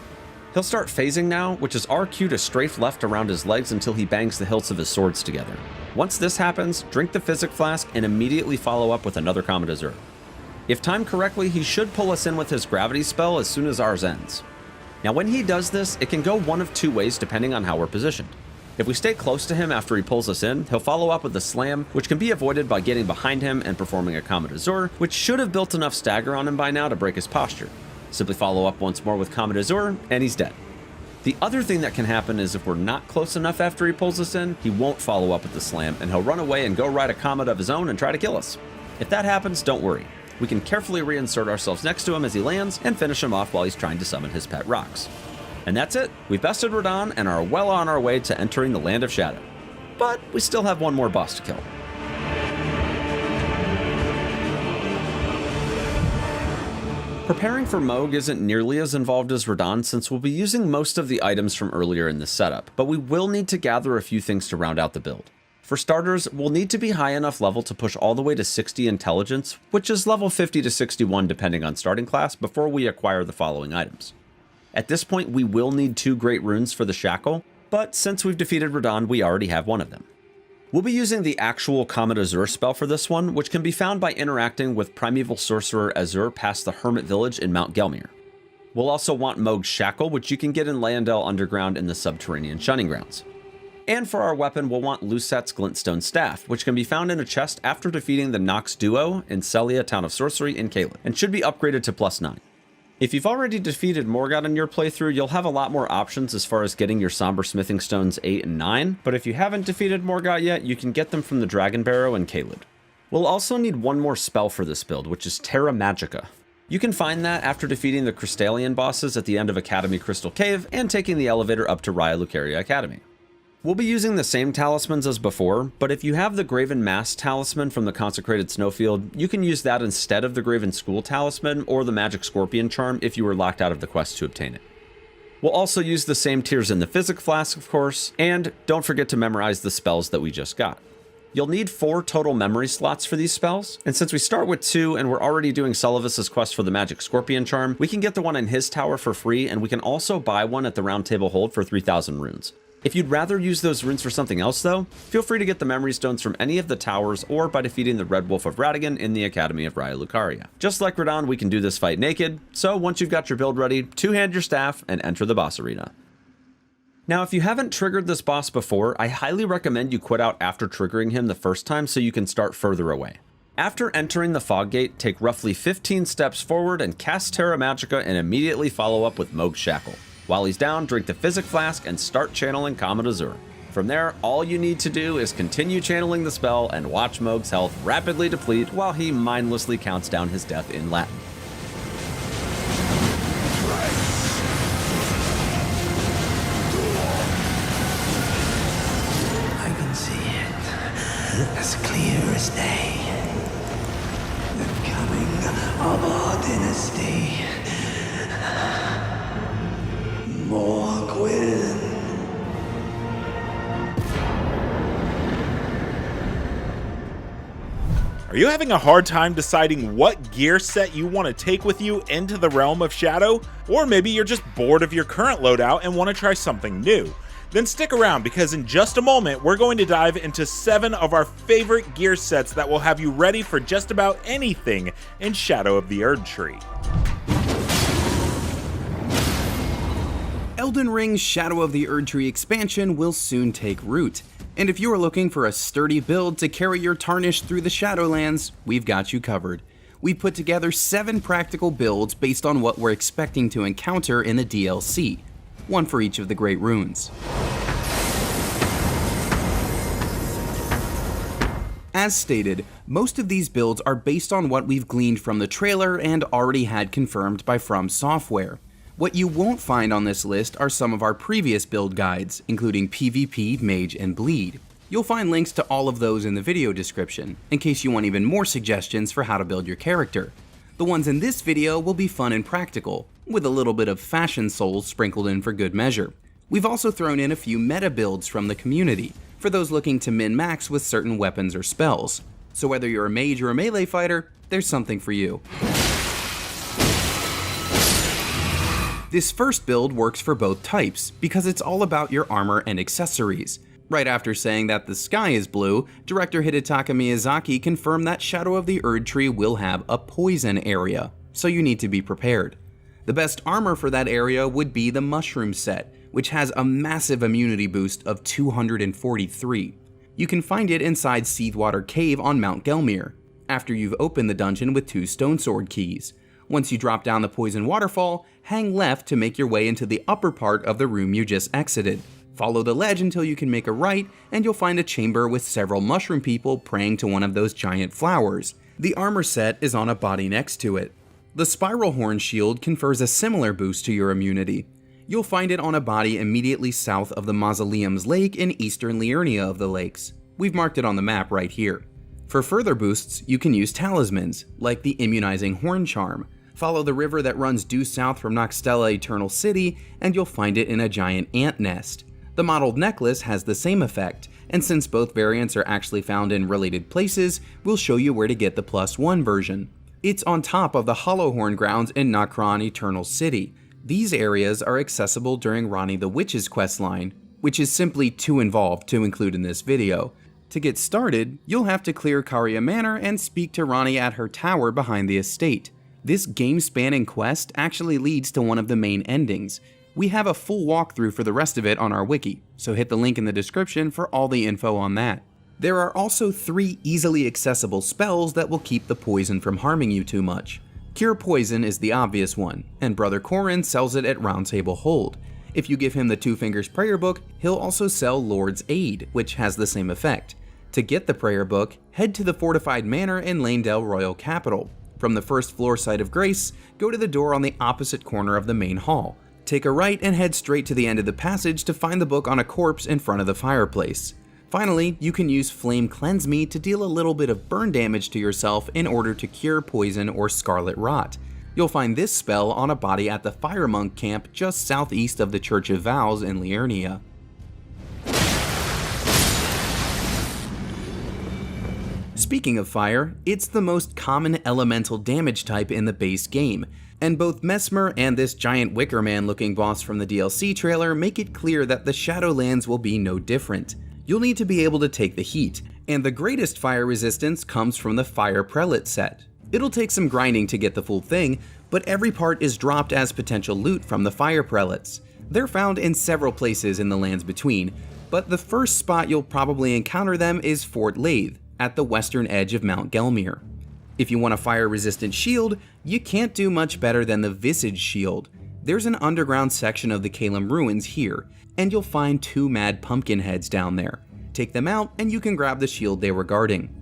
He'll start phasing now, which is our cue to strafe left around his legs until he bangs the hilts of his swords together. Once this happens, drink the Physic Flask and immediately follow up with another Comet Azure. If timed correctly, he should pull us in with his gravity spell as soon as ours ends. Now when he does this, it can go one of 2 ways depending on how we're positioned. If we stay close to him after he pulls us in, he'll follow up with a Slam, which can be avoided by getting behind him and performing a Comet Azure, which should have built enough stagger on him by now to break his posture. Simply follow up once more with Comet Azure, and he's dead. The other thing that can happen is if we're not close enough after he pulls us in, he won't follow up with the Slam, and he'll run away and go ride a Comet of his own and try to kill us. If that happens, don't worry. We can carefully reinsert ourselves next to him as he lands and finish him off while he's trying to summon his pet rocks. And that's it. We've bested Radahn and are well on our way to entering the Land of Shadow. But we still have one more boss to kill. Preparing for Mohg isn't nearly as involved as Radahn since we'll be using most of the items from earlier in this setup, but we will need to gather a few things to round out the build. For starters, we'll need to be high enough level to push all the way to 60 intelligence, which is level 50 to 61 depending on starting class, before we acquire the following items. At this point, we will need 2 Great Runes for the Shackle, but since we've defeated Radahn, we already have one of them. We'll be using the actual Comet Azure spell for this one, which can be found by interacting with Primeval Sorcerer Azure past the Hermit Village in Mount Gelmir. We'll also want Mohg's Shackle, which you can get in Leyendell Underground in the Subterranean Shunning Grounds. And for our weapon, we'll want Luset's Glintstone Staff, which can be found in a chest after defeating the Nox Duo in Celia Town of Sorcery in Caelid, and should be upgraded to +9. If you've already defeated Morgott in your playthrough, you'll have a lot more options as far as getting your Somber Smithing Stones 8 and 9, but if you haven't defeated Morgott yet, you can get them from the Dragon Barrow in Caelid. We'll also need one more spell for this build, which is Terra Magica. You can find that after defeating the Crystallian bosses at the end of Academy Crystal Cave and taking the elevator up to Raya Lucaria Academy. We'll be using the same talismans as before, but if you have the Graven Mask talisman from the Consecrated Snowfield, you can use that instead of the Graven School talisman or the Magic Scorpion charm if you were locked out of the quest to obtain it. We'll also use the same tiers in the Physic Flask, of course, and don't forget to memorize the spells that we just got. You'll need 4 total memory slots for these spells, and since we start with 2 and we're already doing Sullivis's quest for the Magic Scorpion charm, we can get the one in his tower for free, and we can also buy one at the Round Table Hold for 3,000 runes. If you'd rather use those runes for something else though, feel free to get the memory stones from any of the towers or by defeating the Red Wolf of Radahn in the Academy of Raya Lucaria. Just like Radahn, we can do this fight naked, so once you've got your build ready, two-hand your staff and enter the boss arena. Now, if you haven't triggered this boss before, I highly recommend you quit out after triggering him the first time so you can start further away. After entering the Fog Gate, take roughly 15 steps forward and cast Terra Magica and immediately follow up with Mohg's Shackle. While he's down, drink the Physic Flask and start channeling Comet Azure. From there, all you need to do is continue channeling the spell and watch Mohg's health rapidly deplete while he mindlessly counts down his death in Latin. I can see it as clear as day. They're coming of our dynasty. Mohg. Are you having a hard time deciding what gear set you want to take with you into the realm of Shadow? Or maybe you're just bored of your current loadout and want to try something new? Then stick around, because in just a moment we're going to dive into 7 of our favorite gear sets that will have you ready for just about anything in Shadow of the Erdtree. Elden Ring's Shadow of the Erdtree expansion will soon take root, and if you are looking for a sturdy build to carry your Tarnished through the Shadowlands, we've got you covered. We've put together 7 practical builds based on what we're expecting to encounter in the DLC, one for each of the Great Runes. As stated, most of these builds are based on what we've gleaned from the trailer and already had confirmed by From Software. What you won't find on this list are some of our previous build guides, including PvP, Mage, and Bleed. You'll find links to all of those in the video description, in case you want even more suggestions for how to build your character. The ones in this video will be fun and practical, with a little bit of fashion souls sprinkled in for good measure. We've also thrown in a few meta builds from the community, for those looking to min-max with certain weapons or spells. So whether you're a mage or a melee fighter, there's something for you. This first build works for both types, because it's all about your armor and accessories. Right after saying that the sky is blue, director Hidetaka Miyazaki confirmed that Shadow of the Erdtree will have a poison area, so you need to be prepared. The best armor for that area would be the Mushroom set, which has a massive immunity boost of 243. You can find it inside Seethwater Cave on Mount Gelmir, after you've opened the dungeon with 2 Stone Sword keys. Once you drop down the poison waterfall, hang left to make your way into the upper part of the room you just exited. Follow the ledge until you can make a right, and you'll find a chamber with several mushroom people praying to one of those giant flowers. The armor set is on a body next to it. The Spiral Horn shield confers a similar boost to your immunity. You'll find it on a body immediately south of the Mausoleum's Lake in eastern Liurnia of the Lakes. We've marked it on the map right here. For further boosts, you can use talismans, like the Immunizing Horn Charm. Follow the river that runs due south from Noxtella Eternal City, and you'll find it in a giant ant nest. The modeled necklace has the same effect, and since both variants are actually found in related places, we'll show you where to get the +1 version. It's on top of the Hollowhorn grounds in Nokron Eternal City. These areas are accessible during Ranni the Witch's questline, which is simply too involved to include in this video. To get started, you'll have to clear Caria Manor and speak to Ranni at her tower behind the estate. This game-spanning quest actually leads to one of the main endings. We have a full walkthrough for the rest of it on our wiki, so hit the link in the description for all the info on that. There are also 3 easily accessible spells that will keep the poison from harming you too much. Cure Poison is the obvious one, and Brother Corrin sells it at Roundtable Hold. If you give him the Two Fingers Prayer Book, he'll also sell Lord's Aid, which has the same effect. To get the prayer book, head to the Fortified Manor in Lanedale Royal Capital. From the first floor site of Grace, go to the door on the opposite corner of the main hall. Take a right and head straight to the end of the passage to find the book on a corpse in front of the fireplace. Finally, you can use Flame Cleanse Me to deal a little bit of burn damage to yourself in order to cure poison or scarlet rot. You'll find this spell on a body at the Fire Monk camp just southeast of the Church of Vows in Liurnia. Speaking of fire, it's the most common elemental damage type in the base game, and both Messmer and this giant Wicker Man looking boss from the DLC trailer make it clear that the Shadowlands will be no different. You'll need to be able to take the heat, and the greatest fire resistance comes from the Fire Prelate set. It'll take some grinding to get the full thing, but every part is dropped as potential loot from the Fire Prelates. They're found in several places in the lands between, but the first spot you'll probably encounter them is Fort Lathe, at the western edge of Mount Gelmir. If you want a fire-resistant shield, you can't do much better than the Visage Shield. There's an underground section of the Caelem Ruins here, and you'll find 2 mad pumpkin heads down there. Take them out and you can grab the shield they were guarding.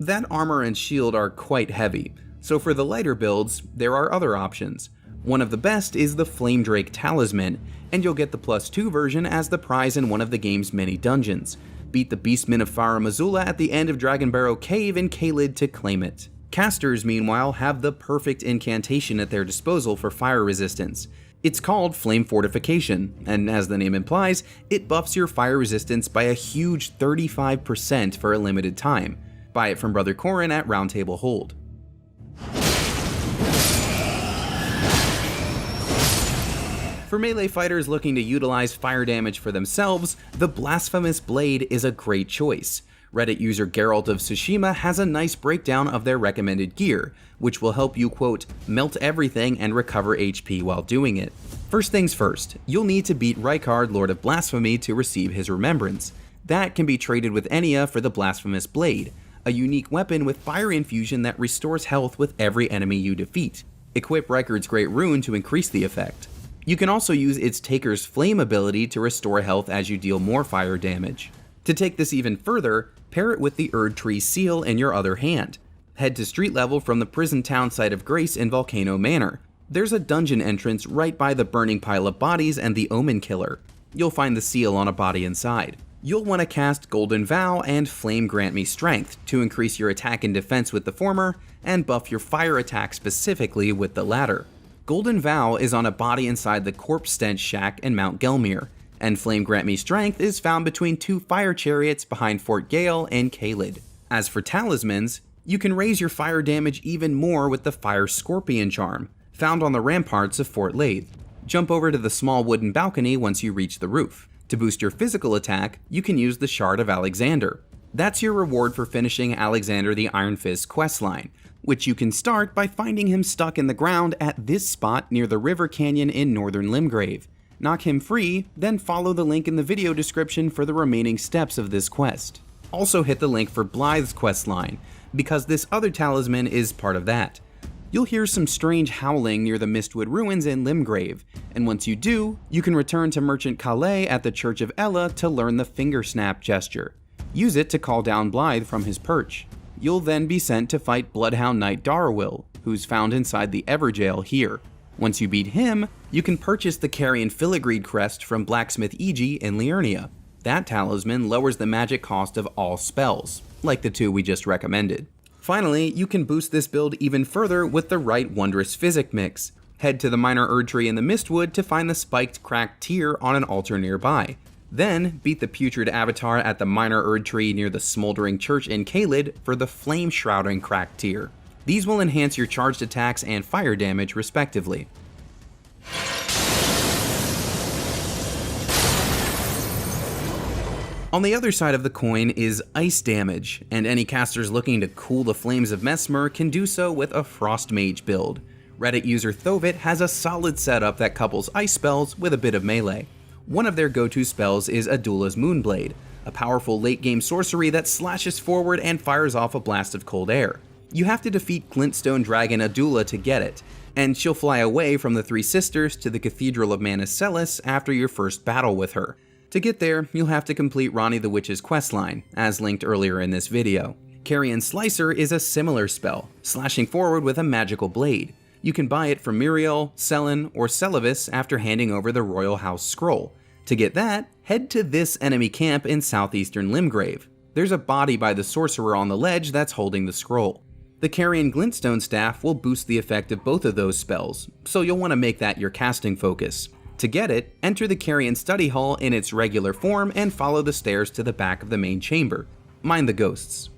That armor and shield are quite heavy, so for the lighter builds, there are other options. One of the best is the Flame Drake Talisman, and you'll get the +2 version as the prize in one of the game's many dungeons. Beat the Beastmen of Farum Azula at the end of Dragon Barrow Cave in Caelid to claim it. Casters, meanwhile, have the perfect incantation at their disposal for fire resistance. It's called Flame Fortification, and as the name implies, it buffs your fire resistance by a huge 35% for a limited time. Buy it from Brother Corin at Roundtable Hold. For melee fighters looking to utilize fire damage for themselves, the Blasphemous Blade is a great choice. Reddit user Geralt of Tsushima has a nice breakdown of their recommended gear, which will help you, quote, melt everything and recover HP while doing it. First things first, you'll need to beat Rykard, Lord of Blasphemy, to receive his remembrance. That can be traded with Enya for the Blasphemous Blade, a unique weapon with fire infusion that restores health with every enemy you defeat. Equip Rykard's Great Rune to increase the effect. You can also use its Taker's Flame ability to restore health as you deal more fire damage. To take this even further, pair it with the Erdtree seal in your other hand. Head to street level from the prison town site of Grace in Volcano Manor. There's a dungeon entrance right by the burning pile of bodies and the Omen Killer. You'll find the seal on a body inside. You'll want to cast Golden Vow and Flame Grant Me Strength to increase your attack and defense with the former, and buff your fire attack specifically with the latter. Golden Vow is on a body inside the Corpse Stench Shack in Mount Gelmir, and Flame Grant Me Strength is found between two fire chariots behind Fort Gale and Caelid. As for talismans, you can raise your fire damage even more with the Fire Scorpion Charm, found on the ramparts of Fort Lathe. Jump over to the small wooden balcony once you reach the roof. To boost your physical attack, you can use the Shard of Alexander. That's your reward for finishing Alexander the Iron Fist questline, which you can start by finding him stuck in the ground at this spot near the river canyon in northern Limgrave. Knock him free, then follow the link in the video description for the remaining steps of this quest. Also hit the link for Blythe's questline, because this other talisman is part of that. You'll hear some strange howling near the Mistwood Ruins in Limgrave, and once you do, you can return to Merchant Calais at the Church of Ella to learn the finger snap gesture. Use it to call down Blythe from his perch. You'll then be sent to fight Bloodhound Knight Darrowil, who's found inside the Everjail here. Once you beat him, you can purchase the Carrion Filigreed crest from Blacksmith Iji in Liurnia. That talisman lowers the magic cost of all spells, like the two we just recommended. Finally, you can boost this build even further with the right Wondrous Physic mix. Head to the Minor Erdtree in the Mistwood to find the spiked cracked tear on an altar nearby. Then, beat the Putrid Avatar at the Minor Erdtree near the Smoldering Church in Caelid for the Flame Shrouding cracked tear. These will enhance your charged attacks and fire damage respectively. On the other side of the coin is ice damage, and any casters looking to cool the flames of Messmer can do so with a Frost Mage build. Reddit user Thovit has a solid setup that couples ice spells with a bit of melee. One of their go-to spells is Adula's Moonblade, a powerful late-game sorcery that slashes forward and fires off a blast of cold air. You have to defeat Glintstone Dragon Adula to get it, and she'll fly away from the Three Sisters to the Cathedral of Manus Celis after your first battle with her. To get there, you'll have to complete Ronnie the Witch's questline, as linked earlier in this video. Carrion Slicer is a similar spell, slashing forward with a magical blade. You can buy it from Muriel, Selen, or Celavis after handing over the Royal House Scroll. To get that, head to this enemy camp in southeastern Limgrave. There's a body by the sorcerer on the ledge that's holding the scroll. The Carrion Glintstone Staff will boost the effect of both of those spells, so you'll want to make that your casting focus. To get it, enter the Carrion Study Hall in its regular form and follow the stairs to the back of the main chamber. Mind the ghosts.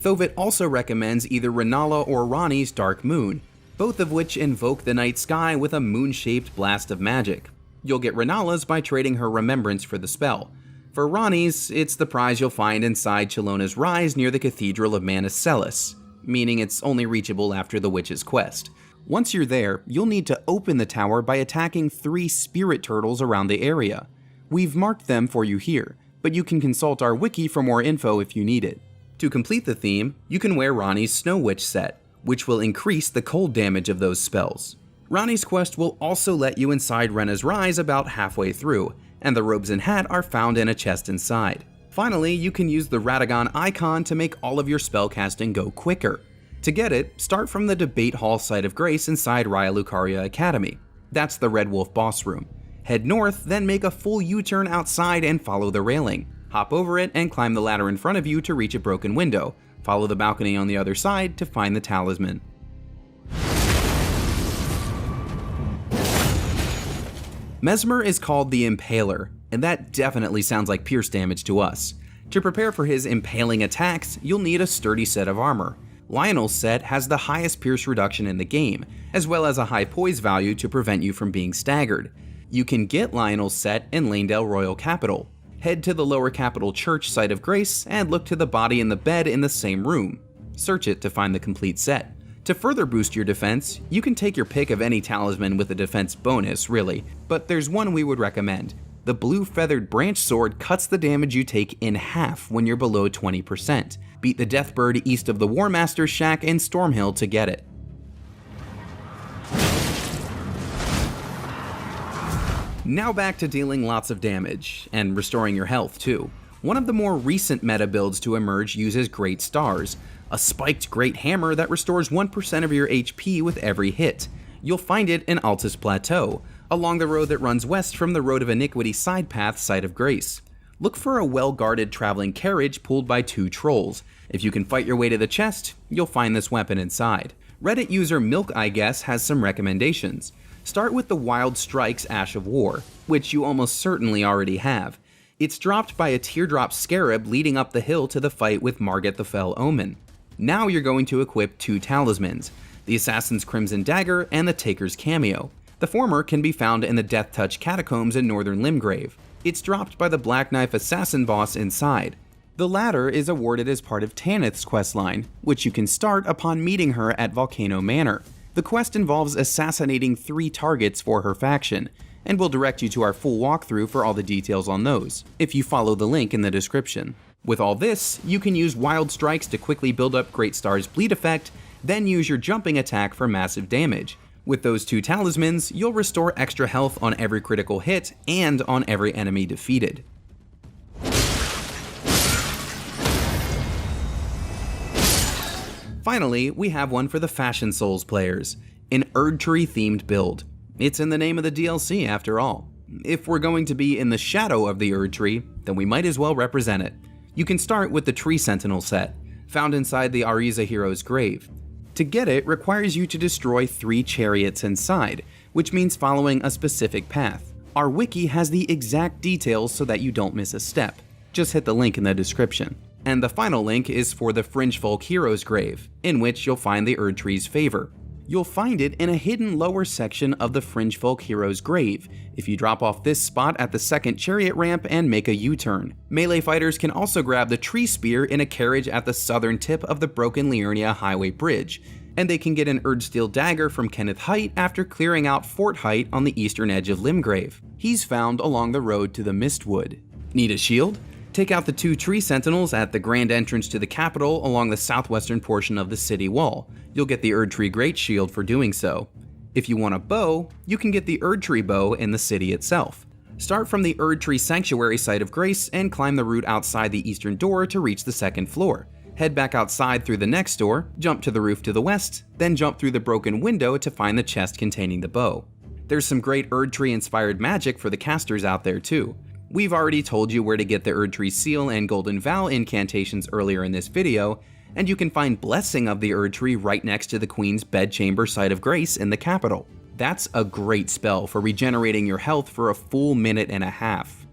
Thovit also recommends either Renala or Ronnie's Dark Moon, both of which invoke the night sky with a moon-shaped blast of magic. You'll get Renala's by trading her remembrance for the spell. For Ronnie's, it's the prize you'll find inside Chilona's Rise near the Cathedral of Manus Celis, meaning it's only reachable after the witch's quest. Once you're there, you'll need to open the tower by attacking 3 spirit turtles around the area. We've marked them for you here, but you can consult our wiki for more info if you need it. To complete the theme, you can wear Ronnie's Snow Witch set, which will increase the cold damage of those spells. Ronnie's quest will also let you inside Rena's Rise about halfway through, and the robes and hat are found in a chest inside. Finally, you can use the Radahn icon to make all of your spellcasting go quicker. To get it, start from the Debate Hall site of Grace inside Raya Lucaria Academy. That's the Red Wolf boss room. Head north, then make a full U-turn outside and follow the railing. Hop over it and climb the ladder in front of you to reach a broken window, Follow the balcony on the other side to find the talisman. Mesmer is called the Impaler, and that definitely sounds like pierce damage to us. To prepare for his impaling attacks, you'll need a sturdy set of armor. Lionel's set has the highest pierce reduction in the game, as well as a high poise value to prevent you from being staggered. You can get Lionel's set in Lanedale Royal Capital. Head to the Lower Capital Church site of Grace and look to the body in the bed in the same room. Search it to find the complete set. To further boost your defense, you can take your pick of any talisman with a defense bonus, really, but there's one we would recommend. The blue feathered branch sword cuts the damage you take in half when you're below 20%. Beat the Deathbird east of the War Master's shack in Stormhill to get it. Now back to dealing lots of damage, and restoring your health too. One of the more recent meta builds to emerge uses Great Stars, a spiked great hammer that restores 1% of your HP with every hit. You'll find it in Altus Plateau, along the road that runs west from the Road of Iniquity side path site of Grace. Look for a well-guarded traveling carriage pulled by 2 trolls. If you can fight your way to the chest, you'll find this weapon inside. Reddit user Milk, I Guess, has some recommendations. Start with the Wild Strike's Ash of War, which you almost certainly already have. It's dropped by a teardrop scarab leading up the hill to the fight with Margit the Fell Omen. Now you're going to equip 2 talismans, the Assassin's Crimson Dagger and the Taker's Cameo. The former can be found in the Death Touch Catacombs in Northern Limgrave. It's dropped by the Black Knife Assassin boss inside. The latter is awarded as part of Tanith's questline, which you can start upon meeting her at Volcano Manor. The quest involves assassinating 3 targets for her faction, and we'll direct you to our full walkthrough for all the details on those, if you follow the link in the description. With all this, you can use Wild Strikes to quickly build up Great Star's bleed effect, then use your jumping attack for massive damage. With those 2 talismans, you'll restore extra health on every critical hit and on every enemy defeated. Finally, we have one for the Fashion Souls players, an Erdtree themed build. It's in the name of the DLC after all. If we're going to be in the shadow of the Erdtree, then we might as well represent it. You can start with the Tree Sentinel set, found inside the Ariza hero's grave. To get it requires you to destroy 3 chariots inside, which means following a specific path. Our wiki has the exact details so that you don't miss a step. Just hit the link in the description. And the final link is for the Fringe Folk hero's grave, in which you'll find the Erdtree's favor. You'll find it in a hidden lower section of the Fringe Folk hero's grave, if you drop off this spot at the second chariot ramp and make a U-turn. Melee fighters can also grab the tree spear in a carriage at the southern tip of the Broken Liurnia Highway Bridge, and they can get an Erdsteel dagger from Kenneth Height after clearing out Fort Height on the eastern edge of Limgrave. He's found along the road to the Mistwood. Need a shield? Take out the 2 tree sentinels at the grand entrance to the capital along the southwestern portion of the city wall. You'll get the Erdtree Great Shield for doing so. If you want a bow, you can get the Erdtree bow in the city itself. Start from the Erdtree Sanctuary site of Grace and climb the route outside the eastern door to reach the second floor. Head back outside through the next door, jump to the roof to the west, then jump through the broken window to find the chest containing the bow. There's some great Erdtree inspired magic for the casters out there too. We've already told you where to get the Erdtree Seal and Golden Vow incantations earlier in this video, and you can find Blessing of the Erdtree right next to the Queen's Bedchamber site of Grace in the capital. That's a great spell for regenerating your health for a full minute and a half.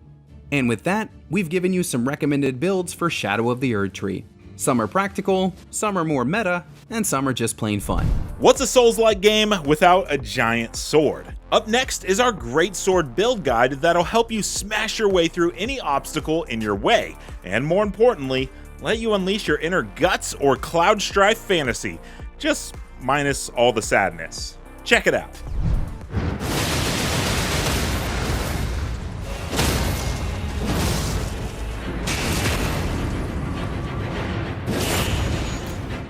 And with that, we've given you some recommended builds for Shadow of the Erdtree. Some are practical, some are more meta, and some are just plain fun. What's a Souls-like game without a giant sword? Up next is our Greatsword build guide that'll help you smash your way through any obstacle in your way, and more importantly, let you unleash your inner guts or Cloud Strife fantasy, just minus all the sadness. Check it out.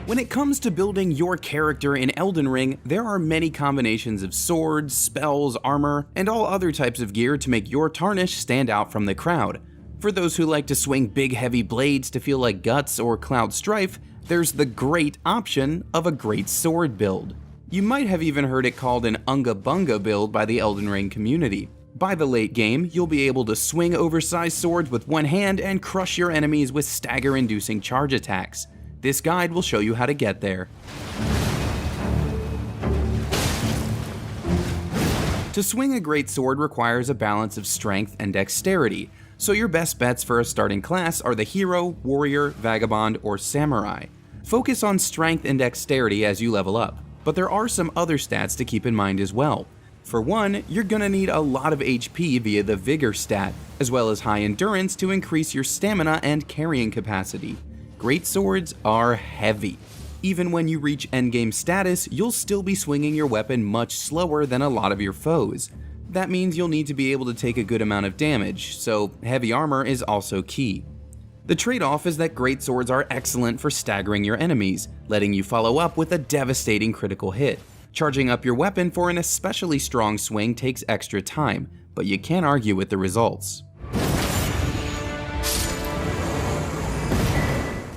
When it comes to building your character in Elden Ring, there are many combinations of swords, spells, armor, and all other types of gear to make your Tarnished stand out from the crowd. For those who like to swing big heavy blades to feel like Guts or Cloud Strife, there's the great option of a Greatsword build. You might have even heard it called an Unga Bunga build by the Elden Ring community. By the late game, you'll be able to swing oversized swords with one hand and crush your enemies with stagger-inducing charge attacks. This guide will show you how to get there. To swing a greatsword requires a balance of strength and dexterity, so your best bets for a starting class are the hero, warrior, vagabond, or samurai. Focus on strength and dexterity as you level up, but there are some other stats to keep in mind as well. For one, you're gonna need a lot of HP via the vigor stat, as well as high endurance to increase your stamina and carrying capacity. Greatswords are heavy. Even when you reach endgame status, you'll still be swinging your weapon much slower than a lot of your foes. That means you'll need to be able to take a good amount of damage, so heavy armor is also key. The trade-off is that greatswords are excellent for staggering your enemies, letting you follow up with a devastating critical hit. Charging up your weapon for an especially strong swing takes extra time, but you can't argue with the results.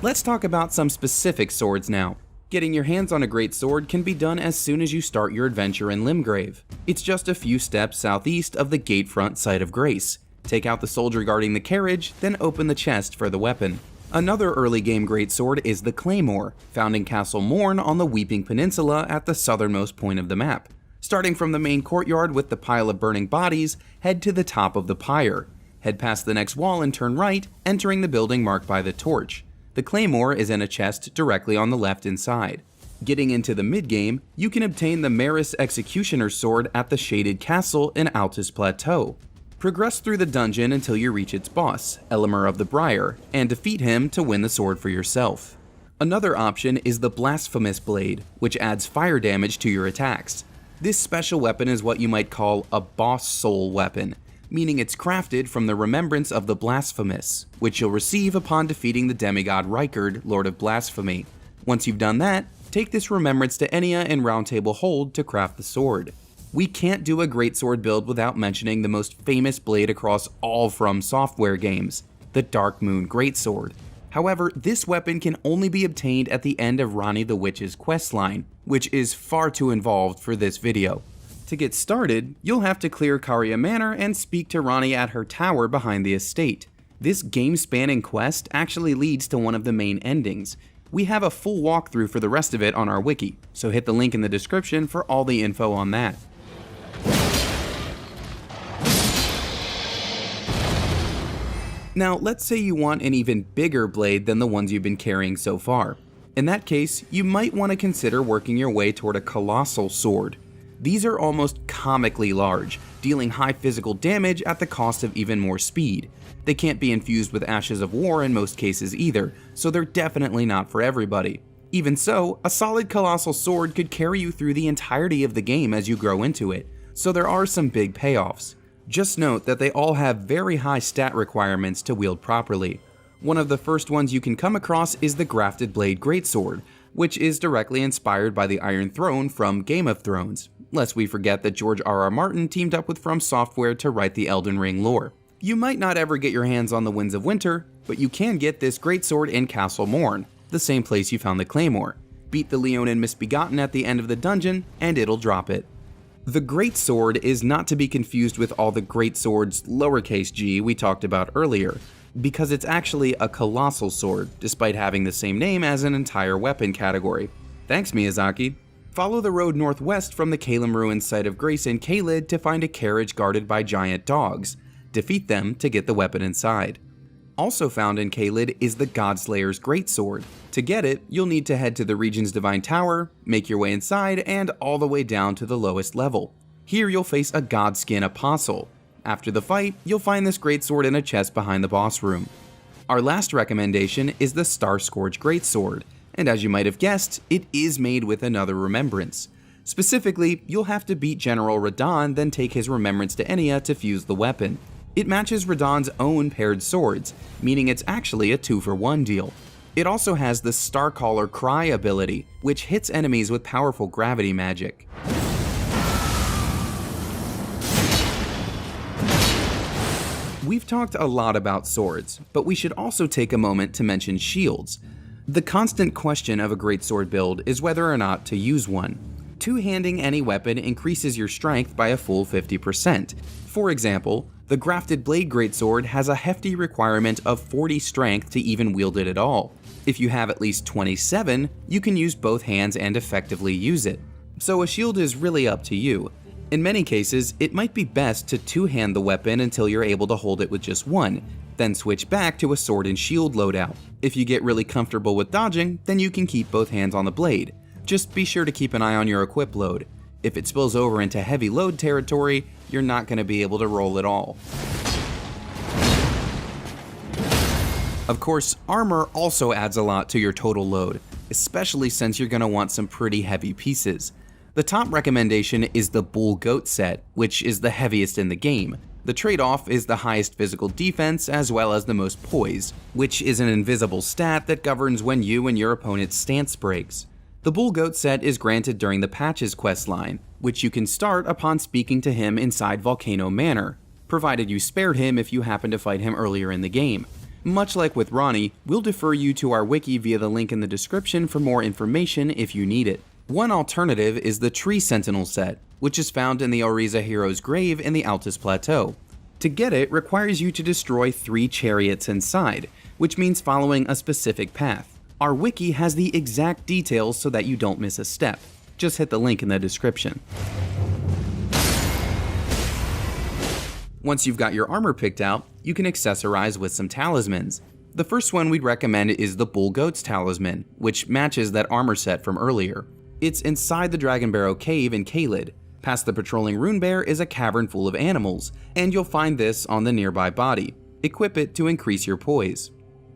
Let's talk about some specific swords now. Getting your hands on a greatsword can be done as soon as you start your adventure in Limgrave. It's just a few steps southeast of the Gatefront Site of Grace. Take out the soldier guarding the carriage, then open the chest for the weapon. Another early game greatsword is the Claymore, found in Castle Morn on the Weeping Peninsula at the southernmost point of the map. Starting from the main courtyard with the pile of burning bodies, head to the top of the pyre. Head past the next wall and turn right, entering the building marked by the torch. The Claymore is in a chest directly on the left inside. Getting into the mid-game, you can obtain the Maris Executioner's Sword at the Shaded Castle in Altus Plateau. Progress through the dungeon until you reach its boss, Elimer of the Briar, and defeat him to win the sword for yourself. Another option is the Blasphemous Blade, which adds fire damage to your attacks. This special weapon is what you might call a boss soul weapon, meaning it's crafted from the remembrance of the Blasphemous, which you'll receive upon defeating the demigod Rykard, Lord of Blasphemy. Once you've done that, take this remembrance to Enya and Round Table Hold to craft the sword. We can't do a greatsword build without mentioning the most famous blade across all From Software games, the Dark Moon Greatsword. However, this weapon can only be obtained at the end of Ranni the Witch's questline, which is far too involved for this video. To get started, you'll have to clear Caria Manor and speak to Ranni at her tower behind the estate. This game-spanning quest actually leads to one of the main endings. We have a full walkthrough for the rest of it on our wiki, so hit the link in the description for all the info on that. Now, let's say you want an even bigger blade than the ones you've been carrying so far. In that case, you might want to consider working your way toward a colossal sword. These are almost comically large, dealing high physical damage at the cost of even more speed. They can't be infused with Ashes of War in most cases either, so they're definitely not for everybody. Even so, a solid colossal sword could carry you through the entirety of the game as you grow into it, so there are some big payoffs. Just note that they all have very high stat requirements to wield properly. One of the first ones you can come across is the Grafted Blade Greatsword, which is directly inspired by the Iron Throne from Game of Thrones, lest we forget that George R.R. Martin teamed up with From Software to write the Elden Ring lore. You might not ever get your hands on the Winds of Winter, but you can get this greatsword in Castle Morn, the same place you found the Claymore. Beat the Leonin Misbegotten at the end of the dungeon, and it'll drop it. The Greatsword is not to be confused with all the greatswords lowercase g we talked about earlier, because it's actually a colossal sword, despite having the same name as an entire weapon category. Thanks, Miyazaki. Follow the road northwest from the Caelem Ruins Site of Grace in Caelid to find a carriage guarded by giant dogs. Defeat them to get the weapon inside. Also found in Caelid is the Godslayer's Greatsword. To get it, you'll need to head to the region's Divine Tower, make your way inside, and all the way down to the lowest level. Here you'll face a Godskin Apostle. After the fight, you'll find this greatsword in a chest behind the boss room. Our last recommendation is the Starscourge Greatsword, and as you might have guessed, it is made with another remembrance. Specifically, you'll have to beat General Radahn, then take his remembrance to Enya to fuse the weapon. It matches Radahn's own paired swords, meaning it's actually a 2-for-1 deal. It also has the Starcaller Cry ability, which hits enemies with powerful gravity magic. We've talked a lot about swords, but we should also take a moment to mention shields. The constant question of a greatsword build is whether or not to use one. Two-handing any weapon increases your strength by a full 50%. For example, The Grafted Blade Greatsword has a hefty requirement of 40 strength to even wield it at all. If you have at least 27, you can use both hands and effectively use it. So a shield is really up to you. In many cases, it might be best to two-hand the weapon until you're able to hold it with just one, then switch back to a sword and shield loadout. If you get really comfortable with dodging, then you can keep both hands on the blade. Just be sure to keep an eye on your equip load. If it spills over into heavy load territory, you're not going to be able to roll at all. Of course, armor also adds a lot to your total load, especially since you're going to want some pretty heavy pieces. The top recommendation is the Bull Goat set, which is the heaviest in the game. The trade-off is the highest physical defense as well as the most poise, which is an invisible stat that governs when you and your opponent's stance breaks. The Bull Goat set is granted during the Patches questline, which you can start upon speaking to him inside Volcano Manor, provided you spared him if you happen to fight him earlier in the game. Much like with Ronnie, we'll defer you to our wiki via the link in the description for more information if you need it. One alternative is the Tree Sentinel set, which is found in the Oriza hero's grave in the Altus Plateau. To get it requires you to destroy 3 chariots inside, which means following a specific path. Our wiki has the exact details so that you don't miss a step. Just hit the link in the description. Once you've got your armor picked out, you can accessorize with some talismans. The first one we'd recommend is the Bull Goat's Talisman, which matches that armor set from earlier. It's inside the Dragon Barrow Cave in Caelid. Past the patrolling Rune Bear is a cavern full of animals, and you'll find this on the nearby body. Equip it to increase your poise.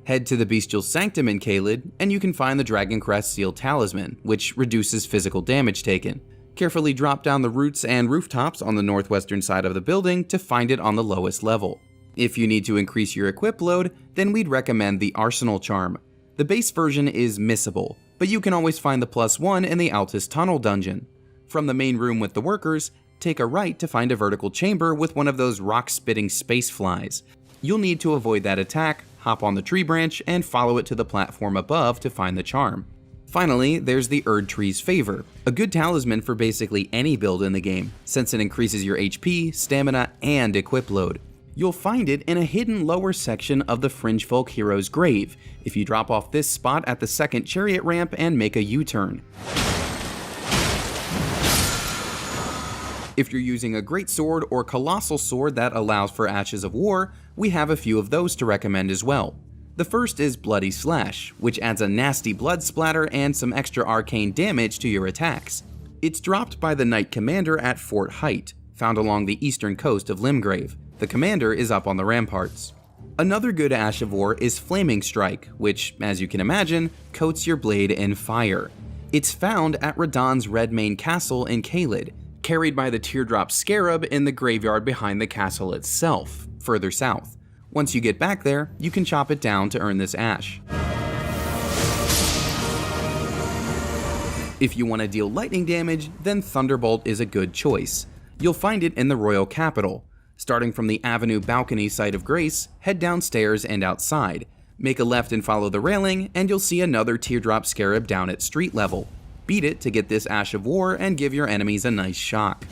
Head to the Bestial Sanctum in Caelid, and you can find the Dragon Crest Seal Talisman, which reduces physical damage taken. Carefully drop down the roots and rooftops on the northwestern side of the building to find it on the lowest level. If you need to increase your equip load, then we'd recommend the Arsenal Charm. The base version is missable, but you can always find the +1 in the Altus Tunnel dungeon. From the main room with the workers, take a right to find a vertical chamber with one of those rock-spitting space flies. You'll need to avoid that attack, hop on the tree branch, and follow it to the platform above to find the charm. Finally, there's the Erdtree's Favor, a good talisman for basically any build in the game, since it increases your HP, stamina, and equip load. You'll find it in a hidden lower section of the Fringefolk hero's grave, if you drop off this spot at the second chariot ramp and make a U-turn. If you're using a Greatsword or Colossal Sword that allows for Ashes of War, we have a few of those to recommend as well. The first is Bloody Slash, which adds a nasty blood splatter and some extra arcane damage to your attacks. It's dropped by the Knight Commander at Fort Height, found along the eastern coast of Limgrave. The commander is up on the ramparts. Another good Ash of War is Flaming Strike, which, as you can imagine, coats your blade in fire. It's found at Radahn's Redmane Castle in Caelid, carried by the Teardrop Scarab in the graveyard behind the castle itself, further south. Once you get back there, you can chop it down to earn this ash. If you want to deal lightning damage, then Thunderbolt is a good choice. You'll find it in the Royal Capital. Starting from the Avenue Balcony site of Grace, head downstairs and outside. Make a left and follow the railing, and you'll see another Teardrop Scarab down at street level. Beat it to get this Ash of War and give your enemies a nice shock.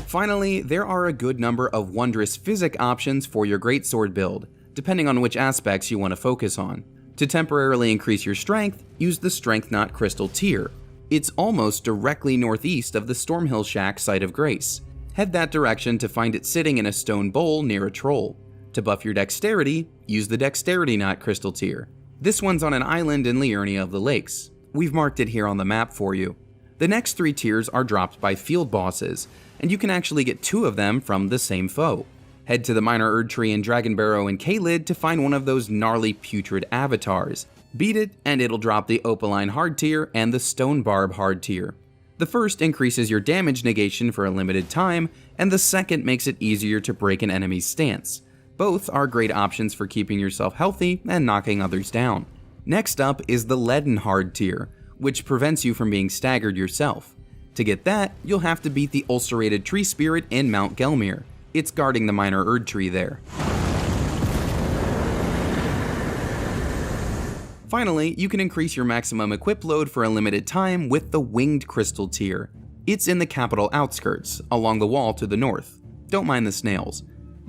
Finally, there are a good number of wondrous physic options for your Greatsword build, depending on which aspects you want to focus on. To temporarily increase your strength, use the Strength Knot Crystal tier. It's almost directly northeast of the Stormhill Shack site of Grace. Head that direction to find it sitting in a stone bowl near a troll. To buff your dexterity, use the Dexterity Knot Crystal tier. This one's on an island in Liurnia of the Lakes. We've marked it here on the map for you. The next 3 tiers are dropped by field bosses, and you can actually get 2 of them from the same foe. Head to the Minor Erdtree and Dragon Barrow in Caelid to find one of those gnarly putrid avatars. Beat it, and it'll drop the Opaline hard tier and the Stone Barb hard tier. The first increases your damage negation for a limited time, and the second makes it easier to break an enemy's stance. Both are great options for keeping yourself healthy and knocking others down. Next up is the Leaden hard tier, which prevents you from being staggered yourself. To get that, you'll have to beat the Ulcerated Tree Spirit in Mount Gelmir. It's guarding the Minor Erdtree there. Finally, you can increase your maximum equip load for a limited time with the Winged Crystal tier. It's in the capital outskirts, along the wall to the north. Don't mind the snails.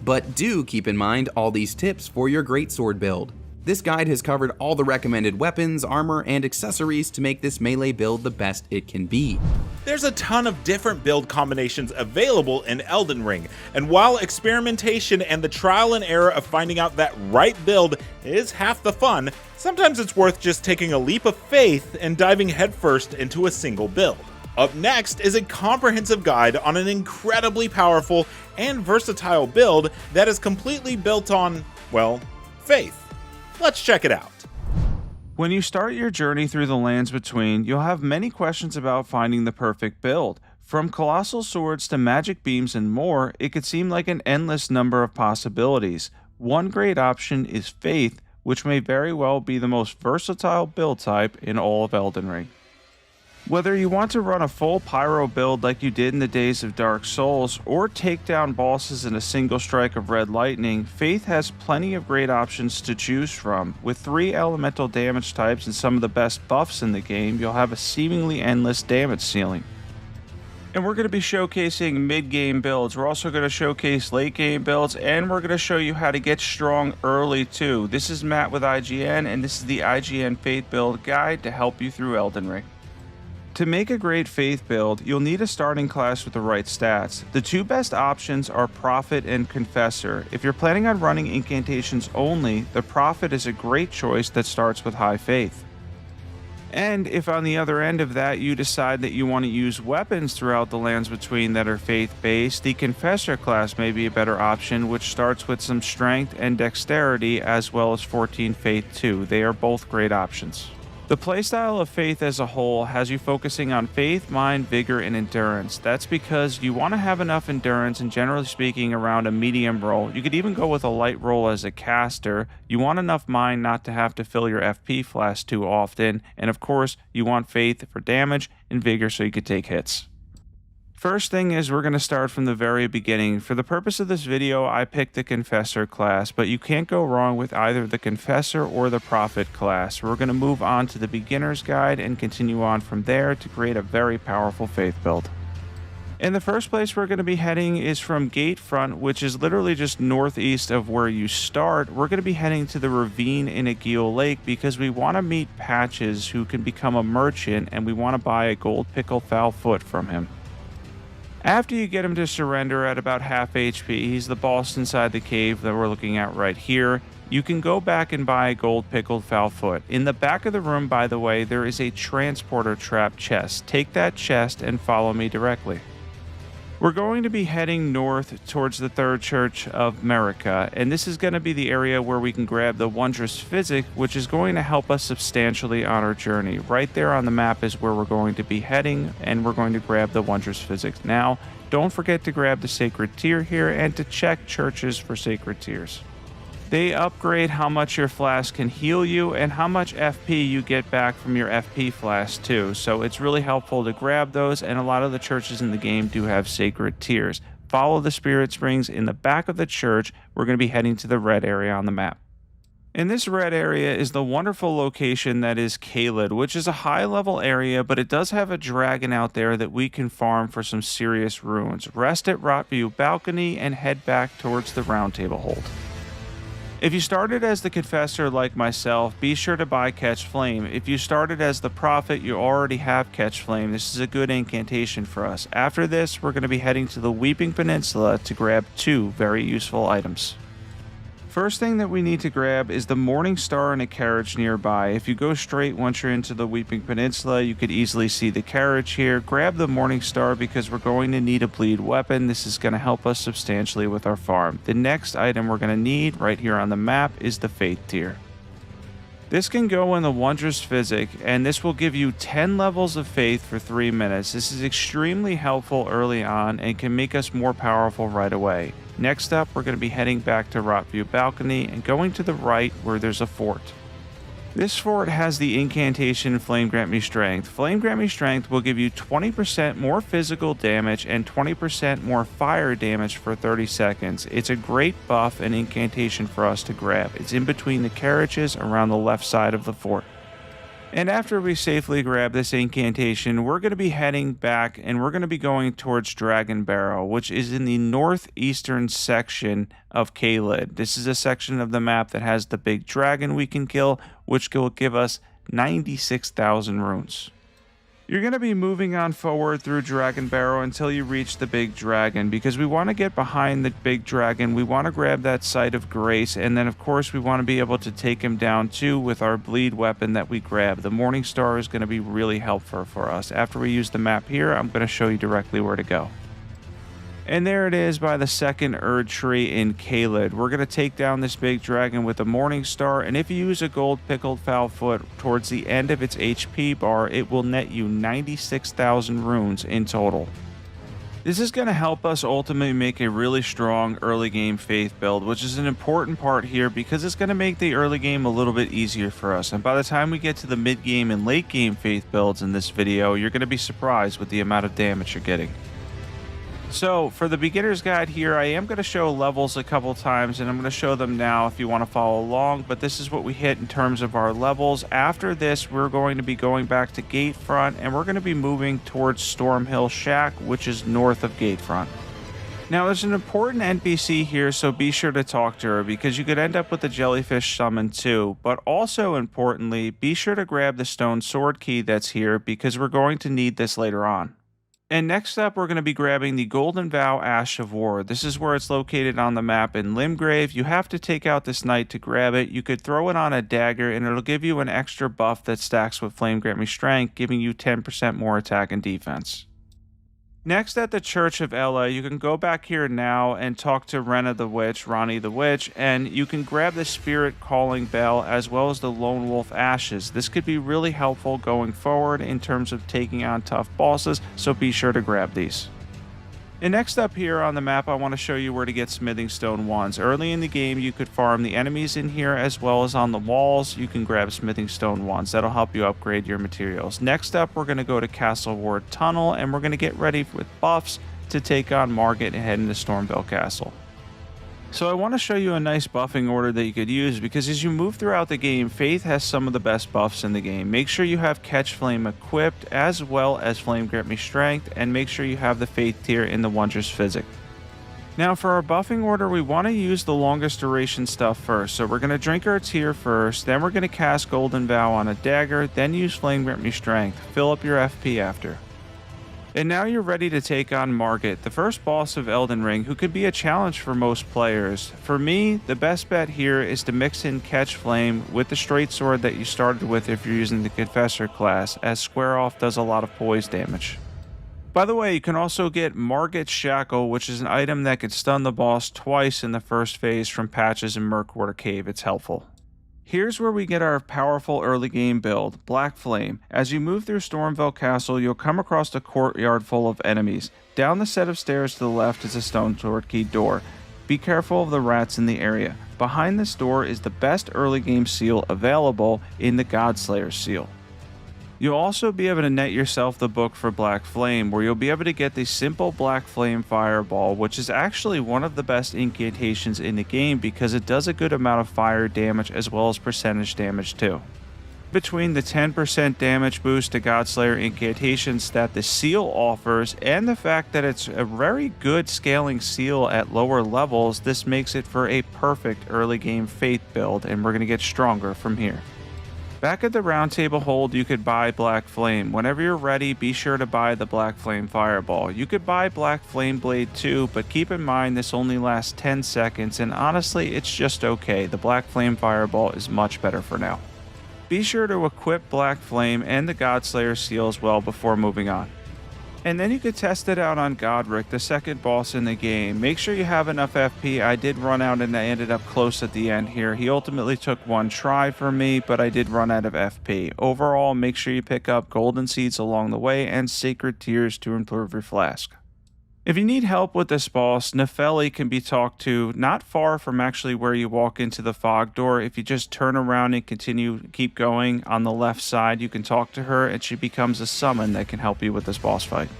But do keep in mind all these tips for your Greatsword build. This guide has covered all the recommended weapons, armor, and accessories to make this melee build the best it can be. There's a ton of different build combinations available in Elden Ring, and while experimentation and the trial and error of finding out that right build is half the fun, sometimes it's worth just taking a leap of faith and diving headfirst into a single build. Up next is a comprehensive guide on an incredibly powerful and versatile build that is completely built on, well, faith. Let's check it out. When you start your journey through the lands between, you'll have many questions about finding the perfect build. From colossal swords to magic beams and more, it could seem like an endless number of possibilities. One great option is Faith, which may very well be the most versatile build type in all of Elden Ring. Whether you want to run a full pyro build like you did in the days of Dark Souls, or take down bosses in a single strike of red lightning, Faith has plenty of great options to choose from. With 3 elemental damage types and some of the best buffs in the game, you'll have a seemingly endless damage ceiling. And we're going to be showcasing mid-game builds. We're also going to showcase late-game builds, and we're going to show you how to get strong early too. This is Matt with IGN, and this is the IGN Faith Build Guide to help you through Elden Ring. To make a great Faith build, you'll need a starting class with the right stats. The 2 best options are Prophet and Confessor. If you're planning on running incantations only, the Prophet is a great choice that starts with high faith. And if on the other end of that you decide that you want to use weapons throughout the lands between that are faith-based, the Confessor class may be a better option, which starts with some strength and dexterity as well as 14 faith too. They are both great options. The playstyle of Faith as a whole has you focusing on faith, mind, vigor, and endurance. That's because you want to have enough endurance and, generally speaking, around a medium roll. You could even go with a light roll as a caster. You want enough mind not to have to fill your FP flask too often. And of course, you want faith for damage and vigor so you could take hits. First thing is we're going to start from the very beginning. For the purpose of this video, I picked the Confessor class, but you can't go wrong with either the Confessor or the Prophet class. We're going to move on to the Beginner's Guide and continue on from there to create a very powerful Faith build. And the first place we're going to be heading is from Gate Front, which is literally just northeast of where you start. We're going to be heading to the ravine in Aguil Lake because we want to meet Patches, who can become a merchant, and we want to buy a gold pickle foul foot from him. After you get him to surrender at about half HP, he's the boss inside the cave that we're looking at right here. You can go back and buy a gold pickled foul foot. In the back of the room, by the way, there is a transporter trap chest. Take that chest and follow me directly. We're going to be heading north towards the Third Church of America, and this is going to be the area where we can grab the Wondrous Physic, which is going to help us substantially on our journey. Right there on the map is where we're going to be heading, and we're going to grab the Wondrous Physic. Now, don't forget to grab the Sacred Tear here and to check churches for Sacred Tears. They upgrade how much your flask can heal you and how much FP you get back from your FP flask too. So it's really helpful to grab those, and a lot of the churches in the game do have Sacred Tears. Follow the Spirit Springs in the back of the church. We're going to be heading to the red area on the map. In this red area is the wonderful location that is Caelid, which is a high level area, but it does have a dragon out there that we can farm for some serious runes. Rest at Rotview Balcony and head back towards the Round Table Hold. If you started as the Confessor like myself, be sure to buy Catch Flame. If you started as the Prophet, you already have Catch Flame. This is a good incantation for us. After this, we're going to be heading to the Weeping Peninsula to grab 2 very useful items. First thing that we need to grab is the Morning Star in a carriage nearby. If you go straight once you're into the Weeping Peninsula, you could easily see the carriage here. Grab the Morning Star because we're going to need a bleed weapon. This is going to help us substantially with our farm. The next item we're going to need right here on the map is the Faith Tear. This can go in the Wondrous Physic, and this will give you 10 levels of faith for 3 minutes. This is extremely helpful early on and can make us more powerful right away. Next up, we're going to be heading back to Rotview Balcony and going to the right where there's a fort. This fort has the incantation Flame Grant Me Strength. Flame Grant Me Strength will give you 20% more physical damage and 20% more fire damage for 30 seconds. It's a great buff and incantation for us to grab. It's in between the carriages around the left side of the fort. And after we safely grab this incantation, we're going to be heading back and we're going to be going towards Dragon Barrow, which is in the northeastern section of Caelid. This is a section of the map that has the big dragon we can kill, which will give us 96,000 runes. You're going to be moving on forward through Dragon Barrow until you reach the big dragon, because we want to get behind the big dragon. We want to grab that Site of Grace, and then of course we want to be able to take him down too with our bleed weapon that we grab. The Morning Star is going to be really helpful for us. After we use the map here, I'm going to show you directly where to go. And there it is by the second Erdtree in Caelid. We're going to take down this big dragon with the Morning Star, and if you use a gold pickled foulfoot towards the end of its HP bar, it will net you 96,000 runes in total. This is going to help us ultimately make a really strong early game faith build, which is an important part here because it's going to make the early game a little bit easier for us. And by the time we get to the mid game and late game faith builds in this video, you're going to be surprised with the amount of damage you're getting. So for the beginner's guide here, I am going to show levels a couple times, and I'm going to show them now if you want to follow along, but this is what we hit in terms of our levels. After this, we're going to be going back to Gatefront, and we're going to be moving towards Stormhill Shack, which is north of Gatefront. Now, there's an important NPC here, so be sure to talk to her, because you could end up with the jellyfish summon too. But also importantly, be sure to grab the stone sword key that's here, because we're going to need this later on. And next up, we're going to be grabbing the Golden Vow Ash of War. This is where it's located on the map in Limgrave. You have to take out this knight to grab it. You could throw it on a dagger, and it'll give you an extra buff that stacks with Flame Grant Me Strength, giving you 10% more attack and defense. Next, at the Church of Ella, you can go back here now and talk to Rani the Witch, and you can grab the Spirit Calling Bell as well as the Lone Wolf Ashes. This could be really helpful going forward in terms of taking on tough bosses, so be sure to grab these. And next up here on the map, I want to show you where to get smithing stone wands. Early in the game, you could farm the enemies in here as well as on the walls. You can grab smithing stone wands. That'll help you upgrade your materials. Next up, we're going to go to Castle Ward Tunnel, and we're going to get ready with buffs to take on Margit and head into Stormvale Castle. So I want to show you a nice buffing order that you could use, because as you move throughout the game, Faith has some of the best buffs in the game. Make sure you have Catch Flame equipped as well as Flame Grant Me Strength, and make sure you have the Faith tier in the Wondrous Physic. Now for our buffing order, we want to use the longest duration stuff first. So we're going to drink our tier first, then we're going to cast Golden Vow on a dagger, then use Flame Grant Me Strength. Fill up your FP after. And now you're ready to take on Margit, the first boss of Elden Ring, who could be a challenge for most players. For me, the best bet here is to mix in Catch Flame with the straight sword that you started with if you're using the Confessor class, as Square Off does a lot of poise damage. By the way, you can also get Margit's Shackle, which is an item that could stun the boss twice in the first phase from patches in Murkwater Cave. It's helpful. Here's where we get our powerful early game build, Black Flame. As you move through Stormvale Castle, you'll come across a courtyard full of enemies. Down the set of stairs to the left is a stone sword key door. Be careful of the rats in the area. Behind this door is the best early game seal available in the Godslayer seal. You'll also be able to net yourself the book for Black Flame, where you'll be able to get the simple Black Flame Fireball, which is actually one of the best incantations in the game because it does a good amount of fire damage as well as percentage damage too. Between the 10% damage boost to Godslayer incantations that the seal offers and the fact that it's a very good scaling seal at lower levels, this makes it for a perfect early game Faith build, and we're going to get stronger from here. Back at the round table hold, you could buy Black Flame. Whenever you're ready, be sure to buy the Black Flame Fireball. You could buy Black Flame Blade too, but keep in mind this only lasts 10 seconds, and honestly, it's just okay. The Black Flame Fireball is much better for now. Be sure to equip Black Flame and the Godslayer seal as well before moving on. And then you could test it out on Godric, the second boss in the game. Make sure you have enough FP. I did run out and I ended up close at the end here. He ultimately took one try for me, but I did run out of FP. Overall, make sure you pick up golden seeds along the way and sacred tears to improve your flask. If you need help with this boss, Nefeli can be talked to not far from actually where you walk into the fog door. If you just turn around and keep going on the left side, you can talk to her and she becomes a summon that can help you with this boss fight.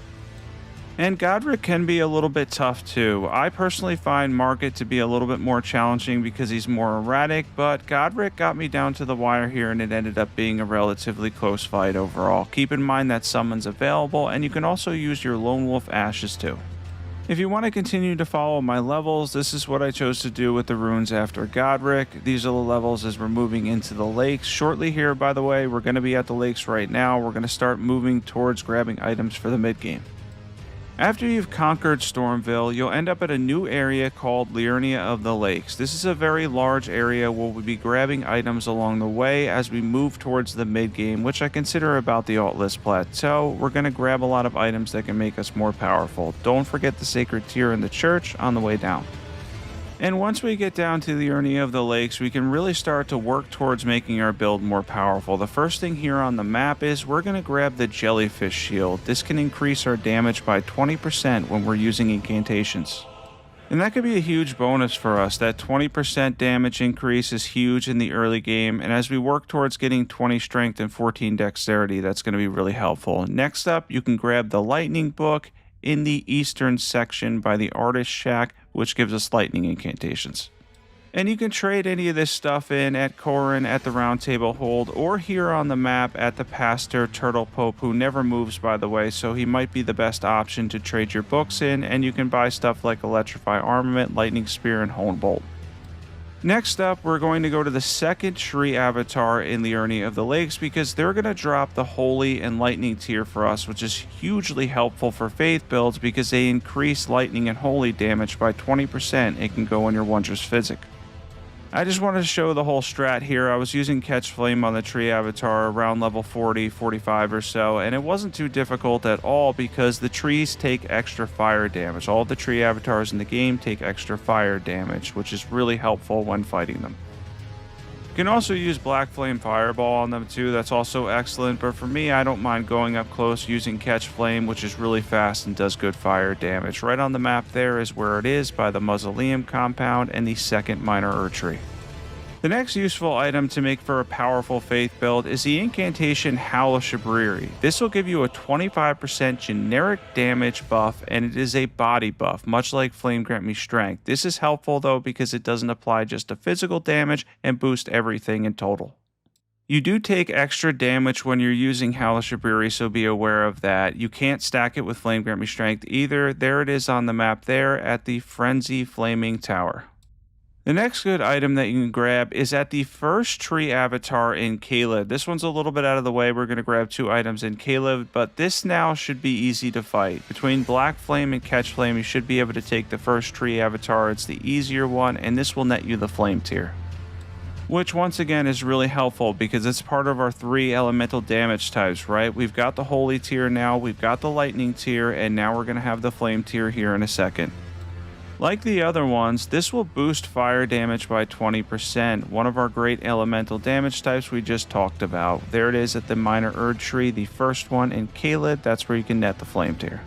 And Godric can be a little bit tough too. I personally find Margit to be a little bit more challenging because he's more erratic, but Godric got me down to the wire here and it ended up being a relatively close fight overall. Keep in mind that summon's available, and you can also use your Lone Wolf Ashes too. If you want to continue to follow my levels, this is what I chose to do with the runes after Godric. These are the levels as we're moving into the lakes. Shortly here, by the way, we're going to be at the lakes right now. We're going to start moving towards grabbing items for the mid-game. After you've conquered Stormville, you'll end up at a new area called Liurnia of the Lakes. This is a very large area where we'll be grabbing items along the way as we move towards the mid-game, which I consider about the Altlist Plateau. We're going to grab a lot of items that can make us more powerful. Don't forget the Sacred Tear in the church on the way down. And once we get down to the Liurnia of the Lakes, we can really start to work towards making our build more powerful. The first thing here on the map is we're going to grab the Jellyfish Shield. This can increase our damage by 20% when we're using incantations. And that could be a huge bonus for us. That 20% damage increase is huge in the early game, and as we work towards getting 20 strength and 14 dexterity, that's going to be really helpful. Next up, you can grab the Lightning Book in the eastern section by the Artist Shack, which gives us lightning incantations. And you can trade any of this stuff in at Corrin at the Round Table Hold, or here on the map at the Pastor Turtle Pope, who never moves, by the way, so he might be the best option to trade your books in, and you can buy stuff like Electrify Armament, Lightning Spear, and Hone Bolt. Next up, we're going to go to the second tree avatar in the Liurnia of the Lakes because they're going to drop the Holy and Lightning tier for us, which is hugely helpful for Faith builds because they increase Lightning and Holy damage by 20%. It can go on your Wondrous Physic. I just wanted to show the whole strat here. I was using Catch Flame on the tree avatar around level 40, 45 or so, and it wasn't too difficult at all because the trees take extra fire damage. All the tree avatars in the game take extra fire damage, which is really helpful when fighting them. You can also use Black Flame Fireball on them too, that's also excellent, but for me I don't mind going up close using Catch Flame, which is really fast and does good fire damage. Right on the map there is where it is by the Mausoleum compound and the second minor Erdtree. The next useful item to make for a powerful Faith build is the incantation Howl of Shabriri. This will give you a 25% generic damage buff, and it is a body buff, much like Flame Grant Me Strength. This is helpful though because it doesn't apply just to physical damage and boost everything in total. You do take extra damage when you're using Howl of Shabriri, so be aware of that. You can't stack it with Flame Grant Me Strength either. There it is on the map there at the Frenzy Flaming Tower. The next good item that you can grab is at the first tree avatar in Caleb. This one's a little bit out of the way. We're going to grab 2 items in Caleb, but this now should be easy to fight. Between Black Flame and Catch Flame, you should be able to take the first tree avatar. It's the easier one, and this will net you the Flame tier, which once again is really helpful because it's part of our 3 elemental damage types, right? We've got the Holy tier now, we've got the Lightning tier, and now we're going to have the Flame tier here in a second. Like the other ones, this will boost fire damage by 20%, one of our great elemental damage types we just talked about. There it is at the minor Erdtree, the first one in Caleb. That's where you can net the Flame tier.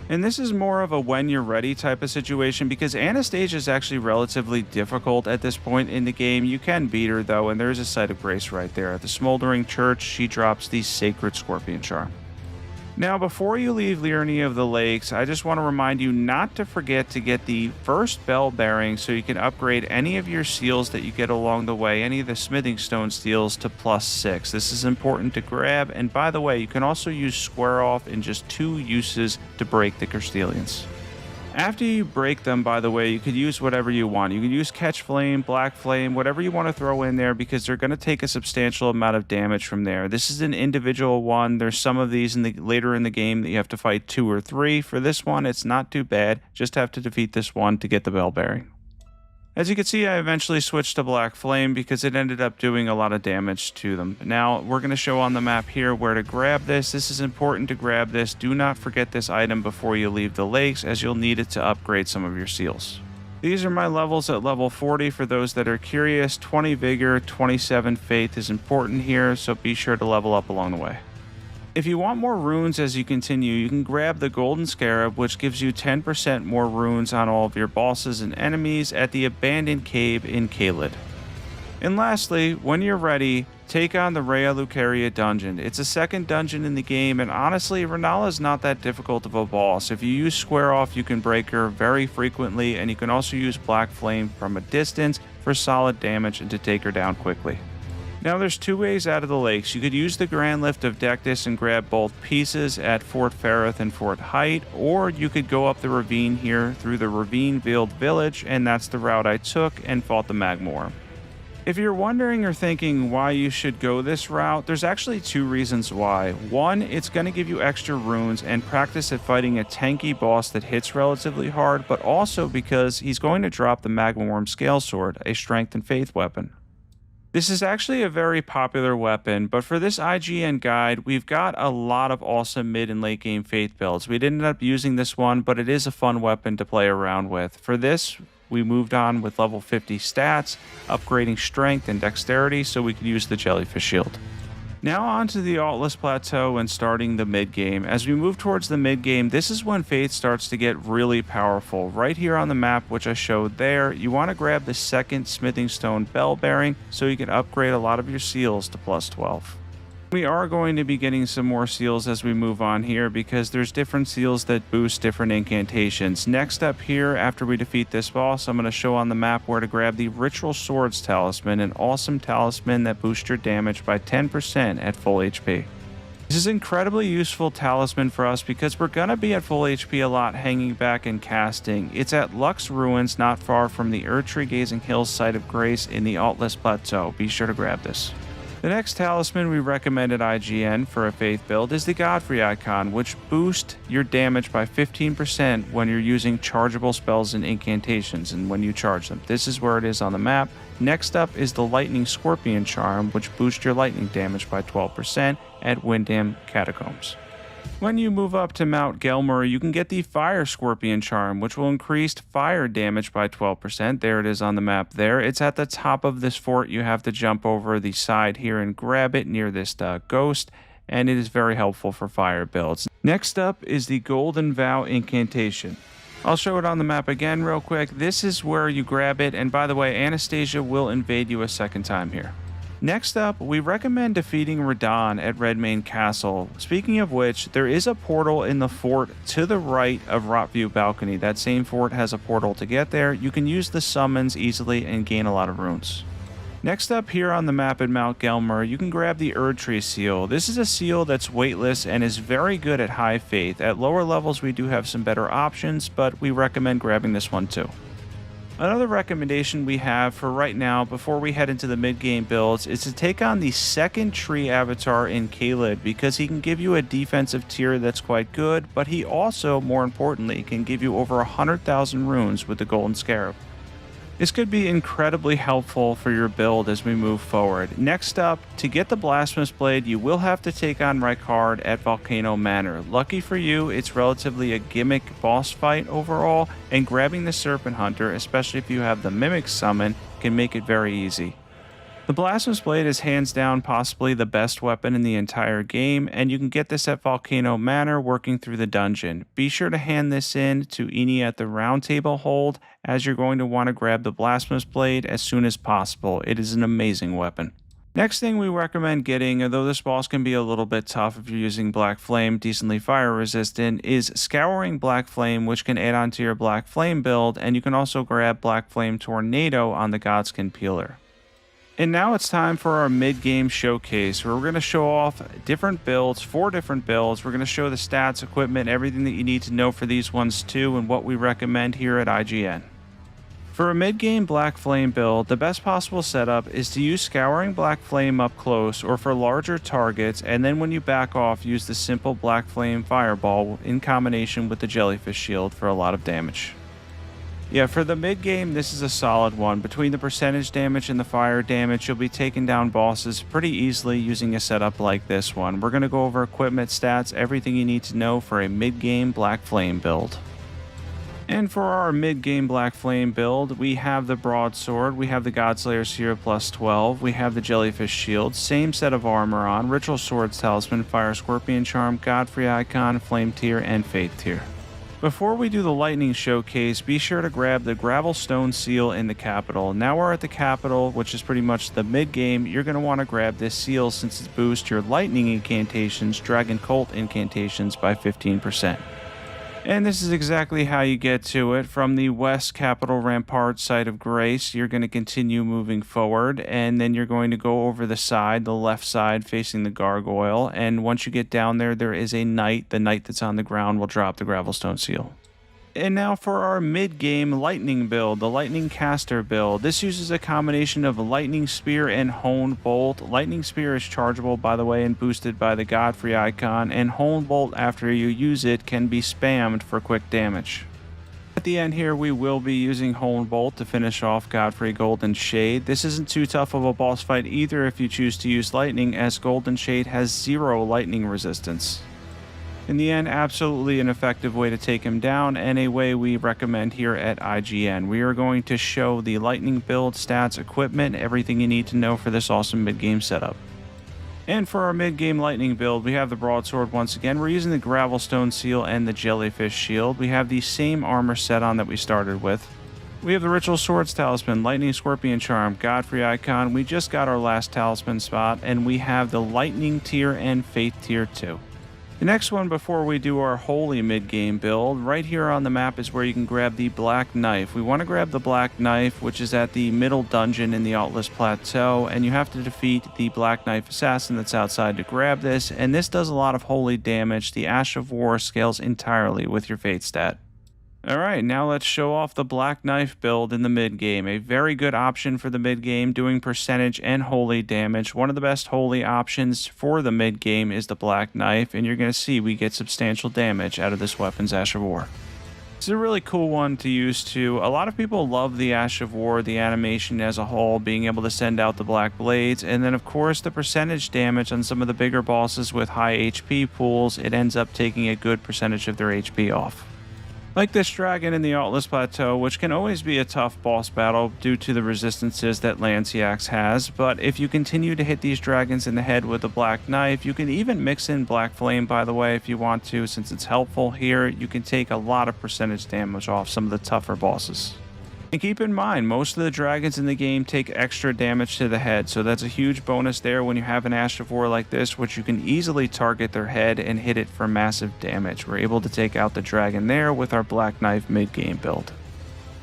And this is more of a when you're ready type of situation because Anastasia is actually relatively difficult at this point in the game. You can beat her though, and there's a Site of Grace right there. At the Smoldering Church, she drops the Sacred Scorpion Charm. Now, before you leave Liurnia of the Lakes, I just want to remind you not to forget to get the first bell bearing so you can upgrade any of your seals that you get along the way, any of the smithing stone seals to +6. This is important to grab, and by the way, you can also use Square Off in just 2 uses to break the Crystalians. After you break them, by the way, you could use whatever you want. You can use Catch Flame, Black Flame, whatever you want to throw in there because they're going to take a substantial amount of damage from there. This is an individual one. There's some of these later in the game that you have to fight 2 or 3. For this one, it's not too bad. Just have to defeat this one to get the bell bearing. As you can see, I eventually switched to Black Flame because it ended up doing a lot of damage to them. Now, we're going to show on the map here where to grab this. This is important to grab this. Do not forget this item before you leave the lakes, as you'll need it to upgrade some of your seals. These are my levels at level 40 for those that are curious. 20 Vigor, 27 Faith is important here, so be sure to level up along the way. If you want more runes as you continue, you can grab the Golden Scarab, which gives you 10% more runes on all of your bosses and enemies at the Abandoned Cave in Caelid. And lastly, when you're ready, take on the Rhea Lucaria dungeon. It's a second dungeon in the game, and honestly, Renala is not that difficult of a boss. If you use Square Off, you can break her very frequently, and you can also use Black Flame from a distance for solid damage and to take her down quickly. Now there's two ways out of the lakes. You could use the Grand Lift of Dectus and grab both pieces at Fort Ferrith and Fort Height, or you could go up the ravine here through the Ravine-Veiled Village, and that's the route I took and fought the Magmorm. If you're wondering or thinking why you should go this route, there's actually two reasons why. One, it's going to give you extra runes and practice at fighting a tanky boss that hits relatively hard, but also because he's going to drop the Magmorm Scale Sword, a strength and faith weapon. This is actually a very popular weapon, but for this IGN guide, we've got a lot of awesome mid and late game faith builds. We didn't end up using this one, but it is a fun weapon to play around with. For this, we moved on with level 50 stats, upgrading strength and dexterity so we could use the Jellyfish Shield. Now on to the Altless Plateau and starting the mid-game. As we move towards the mid-game, this is when Faith starts to get really powerful. Right here on the map, which I showed there, you want to grab the second Smithing Stone Bell Bearing so you can upgrade a lot of your seals to plus 12. We are going to be getting some more seals as we move on here because there's different seals that boost different incantations. Next up here, after we defeat this boss, I'm going to show on the map where to grab the Ritual Swords Talisman, an awesome talisman that boosts your damage by 10% at full HP. This is an incredibly useful talisman for us because we're going to be at full HP a lot hanging back and casting. It's at Lux Ruins, not far from the Erdtree Gazing Hills Site of Grace in the Altless Plateau. Be sure to grab this. The next talisman we recommend at IGN for a faith build is the Godfrey icon, which boosts your damage by 15% when you're using chargeable spells and incantations and when you charge them. This is where it is on the map. Next up is the Lightning Scorpion Charm, which boosts your lightning damage by 12% at Windham Catacombs. When you move up to Mount Gelmur, you can get the Fire Scorpion Charm, which will increase fire damage by 12%. There it is on the map there. It's at the top of this fort. You have to jump over the side here and grab it near this ghost, and it is very helpful for fire builds. Next up is the Golden Vow Incantation. I'll show it on the map again real quick. This is where you grab it, and by the way, Anastasia will invade you a second time here. Next up, we recommend defeating Radahn at Redmane Castle. Speaking of which, there is a portal in the fort to the right of Rotview Balcony. That same fort has a portal to get there. You can use the summons easily and gain a lot of runes. Next up here on the map at Mount Gelmur, you can grab the Erdtree seal. This is a seal that's weightless and is very good at high faith. At lower levels, we do have some better options, but we recommend grabbing this one too. Another recommendation we have for right now before we head into the mid-game builds is to take on the second tree avatar in Caelid because he can give you a defensive tier that's quite good, but he also, more importantly, can give you over 100,000 runes with the Golden Scarab. This could be incredibly helpful for your build as we move forward. Next up, to get the Blasphemous Blade, you will have to take on Rykard at Volcano Manor. Lucky for you, it's relatively a gimmick boss fight overall, and grabbing the Serpent Hunter, especially if you have the Mimic summon, can make it very easy. The Blasphemous Blade is hands down possibly the best weapon in the entire game, and you can get this at Volcano Manor working through the dungeon. Be sure to hand this in to Eni at the Round Table Hold, as you're going to want to grab the Blasphemous Blade as soon as possible. It is an amazing weapon. Next thing we recommend getting, although this boss can be a little bit tough if you're using Black Flame, decently fire resistant, is Scouring Black Flame, which can add on to your Black Flame build, and you can also grab Black Flame Tornado on the Godskin Peeler. And now it's time for our mid-game showcase, where we're going to show off different builds, 4 different builds. We're going to show the stats, equipment, everything that you need to know for these ones too, and what we recommend here at IGN. For a mid-game Black Flame build, the best possible setup is to use Scouring Black Flame up close or for larger targets, and then when you back off, use the simple Black Flame Fireball in combination with the Jellyfish Shield for a lot of damage. Yeah, for the mid-game, this is a solid one. Between the percentage damage and the fire damage, you'll be taking down bosses pretty easily using a setup like this one. We're going to go over equipment, stats, everything you need to know for a mid-game Black Flame build. And for our mid-game Black Flame build, we have the Broadsword, we have the Godslayer Seer plus 12, we have the Jellyfish Shield, same set of armor on, Ritual Swords Talisman, Fire Scorpion Charm, Godfrey Icon, Flame Tier, and Faith Tier. Before we do the lightning showcase, be sure to grab the Gravelstone seal in the capital. Now we're at the capital, which is pretty much the mid-game. You're going to want to grab this seal since it boosts your lightning incantations, dragon cult incantations by 15%. And this is exactly how you get to it. From the west capital rampart site of Grace, you're going to continue moving forward, and then you're going to go over the side, the left side facing the gargoyle, and once you get down there, there is a knight. The knight that's on the ground will drop the Gravelstone seal. And now for our mid-game lightning build, the lightning caster build. This uses a combination of lightning spear and honed bolt. Lightning spear is chargeable, by the way, and boosted by the Godfrey icon, and honed bolt, after you use it, can be spammed for quick damage. At the end here, we will be using honed bolt to finish off Godfrey Golden Shade. This isn't too tough of a boss fight either if you choose to use lightning, as Golden Shade has 0 lightning resistance. In the end, absolutely an effective way to take him down, and a way we recommend here at IGN. We are going to show the lightning build, stats, equipment, everything you need to know for this awesome mid-game setup. And for our mid-game lightning build, we have the broadsword once again. We're using the Gravelstone seal and the jellyfish shield. We have the same armor set on that we started with. We have the Ritual Swords Talisman, Lightning Scorpion Charm, Godfrey Icon. We just got our last talisman spot, and we have the Lightning tier and Faith tier too. The next one before we do our holy mid-game build, right here on the map is where you can grab the Black Knife. We want to grab the Black Knife, which is at the middle dungeon in the Altless Plateau, and you have to defeat the Black Knife Assassin that's outside to grab this, and this does a lot of holy damage. The Ash of War scales entirely with your Faith stat. Alright, now let's show off the Black Knife build in the mid-game. A very good option for the mid-game, doing percentage and holy damage. One of the best holy options for the mid-game is the Black Knife, and you're going to see we get substantial damage out of this weapon's Ash of War. It's a really cool one to use too. A lot of people love the Ash of War, the animation as a whole, being able to send out the black blades, and then of course the percentage damage on some of the bigger bosses with high HP pools. It ends up taking a good percentage of their HP off. Like this dragon in the Altless Plateau, which can always be a tough boss battle due to the resistances that Lanciax has, but if you continue to hit these dragons in the head with a Black Knife, you can even mix in Black Flame, by the way, if you want to, since it's helpful here. You can take a lot of percentage damage off some of the tougher bosses. And keep in mind, most of the dragons in the game take extra damage to the head, so that's a huge bonus there when you have an Ash of War like this, which you can easily target their head and hit it for massive damage. We're able to take out the dragon there with our Black Knife mid-game build.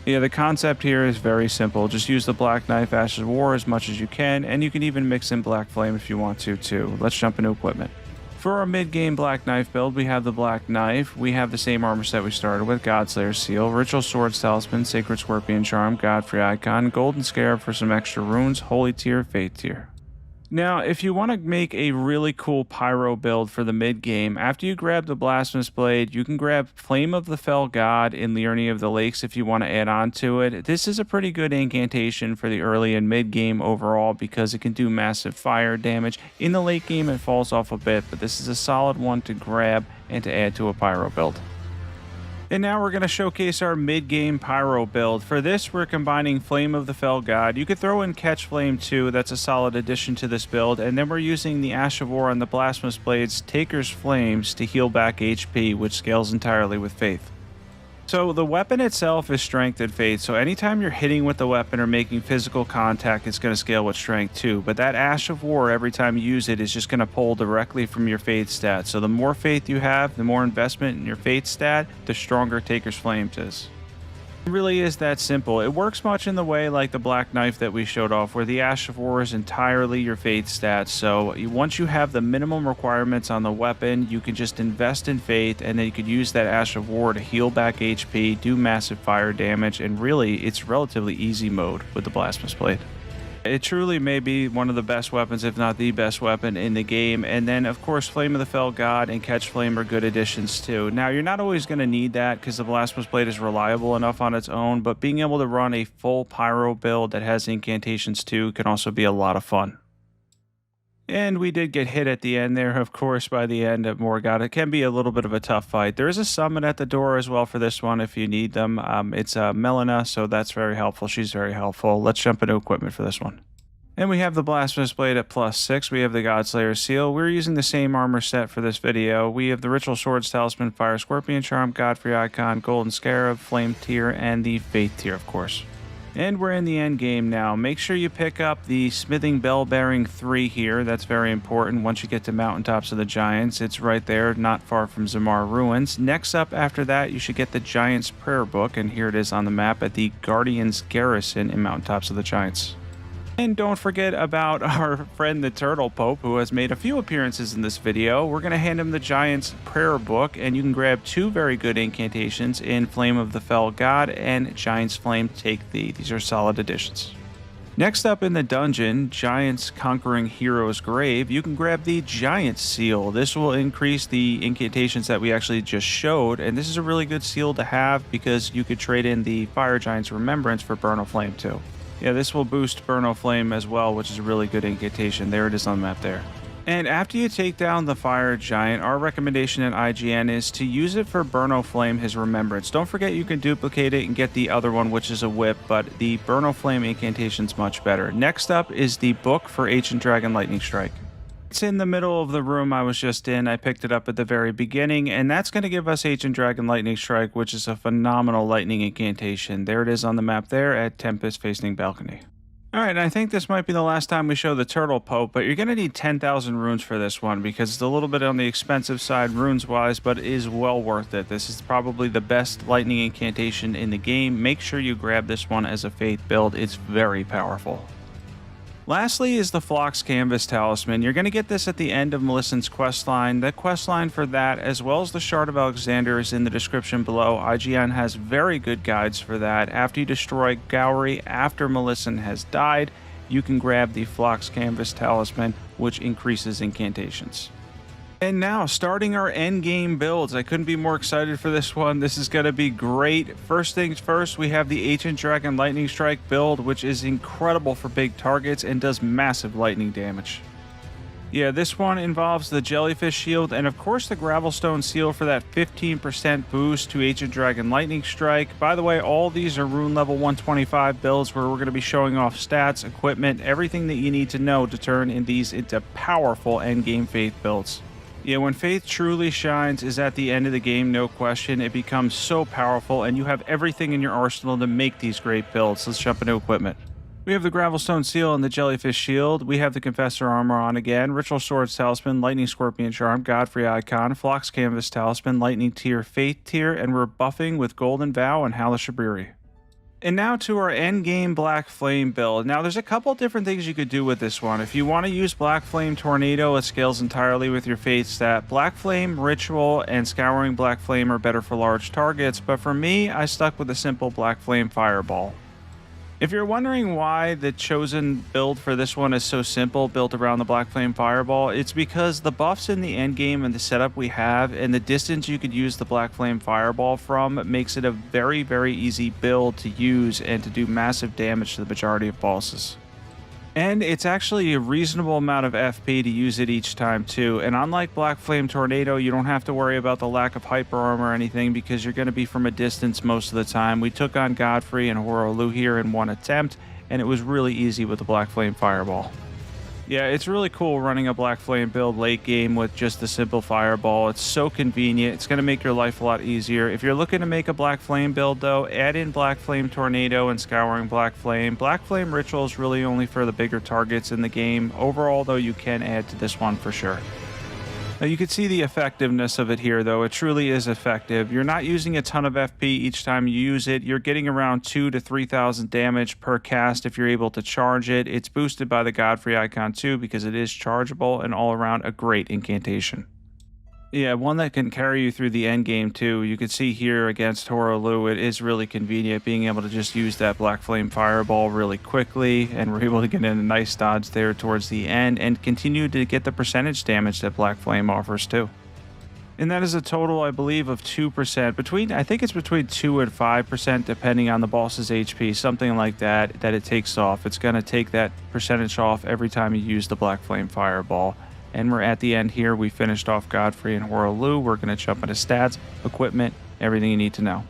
Yeah, the concept here is very simple. Just use the Black Knife Ash of War as much as you can, and you can even mix in Black Flame if you want to too. Let's jump into equipment. For our mid-game Black Knife build, we have the Black Knife. We have the same armor set we started with, Godslayer Seal, Ritual Swords Talisman, Sacred Scorpion Charm, Godfrey Icon, Golden Scarab for some extra runes, Holy tier, Faith tier. Now, if you want to make a really cool pyro build for the mid-game, after you grab the Blasphemous Blade, you can grab Flame of the Fell God in Liurny of the Lakes if you want to add on to it. This is a pretty good incantation for the early and mid-game overall because it can do massive fire damage. In the late game, it falls off a bit, but this is a solid one to grab and to add to a pyro build. And now we're going to showcase our mid-game pyro build. For this, we're combining Flame of the Fell God. You could throw in Catch Flame too, that's a solid addition to this build. And then we're using the Ash of War and the Blasphemous Blades, Taker's Flames, to heal back HP, which scales entirely with Faith. So the weapon itself is strength and faith, so anytime you're hitting with the weapon or making physical contact, it's going to scale with strength too. But that Ash of War, every time you use it, is just going to pull directly from your faith stat. So the more faith you have, the more investment in your faith stat, the stronger Taker's Flames is. It really is that simple. It works much in the way like the Black Knife that we showed off, where the Ash of War is entirely your faith stats. So once you have the minimum requirements on the weapon, you can just invest in faith, and then you could use that Ash of War to heal back HP, do massive fire damage, and really it's relatively easy mode with the Blasphemous Blade. It truly may be one of the best weapons, if not the best weapon in the game. And then, of course, Flame of the Fell God and Catch Flame are good additions too. Now, you're not always going to need that because the Blasphemous Blade is reliable enough on its own, but being able to run a full pyro build that has incantations too can also be a lot of fun. And we did get hit at the end there, of course, by the end of Morgott. It can be a little bit of a tough fight. There is a summon at the door as well for this one if you need them. It's Melina, so that's very helpful. She's very helpful. Let's jump into equipment for this one. And we have the Blasphemous Blade at +6. We have the Godslayer Seal. We're using the same armor set for this video. We have the Ritual Swords, Talisman, Fire Scorpion Charm, Godfrey Icon, Golden Scarab, Flame Tier, and the Faith Tier, of course. And we're in the end game now. Make sure you pick up the Smithing Bell Bearing 3 here. That's very important once you get to Mountaintops of the Giants. It's right there, not far from Zamar Ruins. Next up after that, you should get the Giants Prayer Book, and here it is on the map at the Guardians Garrison in Mountaintops of the Giants. And don't forget about our friend the Turtle Pope, who has made a few appearances in this video. We're going to hand him the Giant's Prayer Book, and you can grab 2 very good incantations in Flame of the Fell God and Giant's Flame Take Thee. These are solid additions. Next up in the dungeon, Giant's Conquering Hero's Grave, you can grab the Giant Seal. This will increase the incantations that we actually just showed, and this is a really good seal to have because you could trade in the Fire Giant's Remembrance for Burn o' Flame too. Yeah, this will boost Burn o' Flame as well, which is a really good incantation. There it is on the map there. And after you take down the Fire Giant, our recommendation at IGN is to use it for Burn o' Flame, his Remembrance. Don't forget you can duplicate it and get the other one, which is a whip, but the Burn o' Flame incantation's much better. Next up is the book for Ancient Dragon Lightning Strike. It's in the middle of the room I was just in. I picked it up at the very beginning, and that's going to give us Ancient Dragon Lightning Strike, which is a phenomenal lightning incantation. There it is on the map there at Tempest Facing Balcony. Alright, I think this might be the last time we show the Turtle Pope, but you're going to need 10,000 runes for this one because it's a little bit on the expensive side runes-wise, but it is well worth it. This is probably the best lightning incantation in the game. Make sure you grab this one as a Faith build. It's very powerful. Lastly is the Phlox Canvas Talisman. You're going to get this at the end of Melissen's questline. The questline for that, as well as the Shard of Alexander, is in the description below. IGN has very good guides for that. After you destroy Gowry, after Melissen has died, you can grab the Phlox Canvas Talisman, which increases incantations. And now, starting our endgame builds. I couldn't be more excited for this one. This is going to be great. First things first, we have the Ancient Dragon Lightning Strike build, which is incredible for big targets and does massive lightning damage. Yeah, this one involves the Jellyfish Shield and of course the Gravelstone Seal for that 15% boost to Ancient Dragon Lightning Strike. By the way, all these are rune level 125 builds where we're going to be showing off stats, equipment, everything that you need to know to turn these into powerful endgame Faith builds. Yeah, when Faith truly shines is at the end of the game, no question. It becomes so powerful, and you have everything in your arsenal to make these great builds. Let's jump into equipment. We have the Gravelstone Seal and the Jellyfish Shield. We have the Confessor Armor on again, Ritual Swords Talisman, Lightning Scorpion Charm, Godfrey Icon, Phlox Canvas Talisman, Lightning Tier, Faith Tier, and we're buffing with Golden Vow and Halashabriri. And now to our endgame Black Flame build. Now there's a couple different things you could do with this one. If you want to use Black Flame Tornado, it scales entirely with your Faith stat. Black Flame, Ritual, and Scouring Black Flame are better for large targets, but for me, I stuck with a simple Black Flame Fireball. If you're wondering why the chosen build for this one is so simple, built around the Black Flame Fireball, it's because the buffs in the endgame and the setup we have and the distance you could use the Black Flame Fireball from makes it a very, very easy build to use and to do massive damage to the majority of bosses. And it's actually a reasonable amount of FP to use it each time too. And unlike Black Flame Tornado, you don't have to worry about the lack of hyper armor or anything because you're going to be from a distance most of the time. We took on Godfrey and Horolu here in one attempt, and it was really easy with the Black Flame Fireball. Yeah, it's really cool running a Black Flame build late game with just the simple Fireball. It's so convenient. It's going to make your life a lot easier. If you're looking to make a Black Flame build, though, add in Black Flame Tornado and Scouring Black Flame. Black Flame Ritual is really only for the bigger targets in the game. Overall, though, you can add to this one for sure. Now, you can see the effectiveness of it here, though. It truly is effective. You're not using a ton of FP each time you use it. You're getting around 2,000 to 3,000 damage per cast if you're able to charge it. It's boosted by the Godfrey icon, too, because it is chargeable and all around a great incantation. Yeah, one that can carry you through the end game too. You can see here against Horolu, it is really convenient being able to just use that Black Flame Fireball really quickly, and we're able to get in a nice dodge there towards the end and continue to get the percentage damage that Black Flame offers too. And that is a total, I believe, of 2%. I think it's between 2 and 5% depending on the boss's HP, something like that it takes off. It's going to take that percentage off every time you use the Black Flame Fireball. And we're at the end here. We finished off Godfrey and Horolu. We're going to jump into stats, equipment, everything you need to know.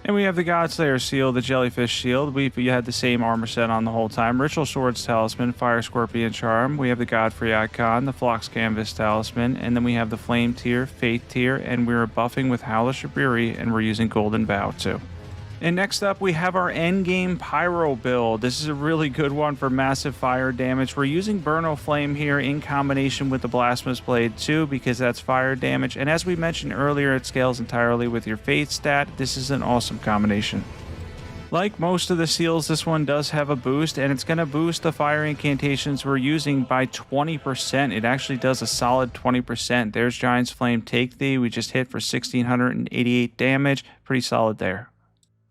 And we have the Godslayer Seal, the Jellyfish Shield. You had the same armor set on the whole time. Ritual Swords Talisman, Fire Scorpion Charm. We have the Godfrey Icon, the Phlox Canvas Talisman. And then we have the Flame Tier, Faith Tier, and we're buffing with Howlish Abiri, and we're using Golden Vow too. And next up, we have our endgame Pyro build. This is a really good one for massive fire damage. We're using Burno Flame here in combination with the Blasphemous Blade too, because that's fire damage. And as we mentioned earlier, it scales entirely with your Faith stat. This is an awesome combination. Like most of the seals, this one does have a boost, and it's going to boost the fire incantations we're using by 20%. It actually does a solid 20%. There's Giant's Flame Take Thee. We just hit for 1,688 damage. Pretty solid there.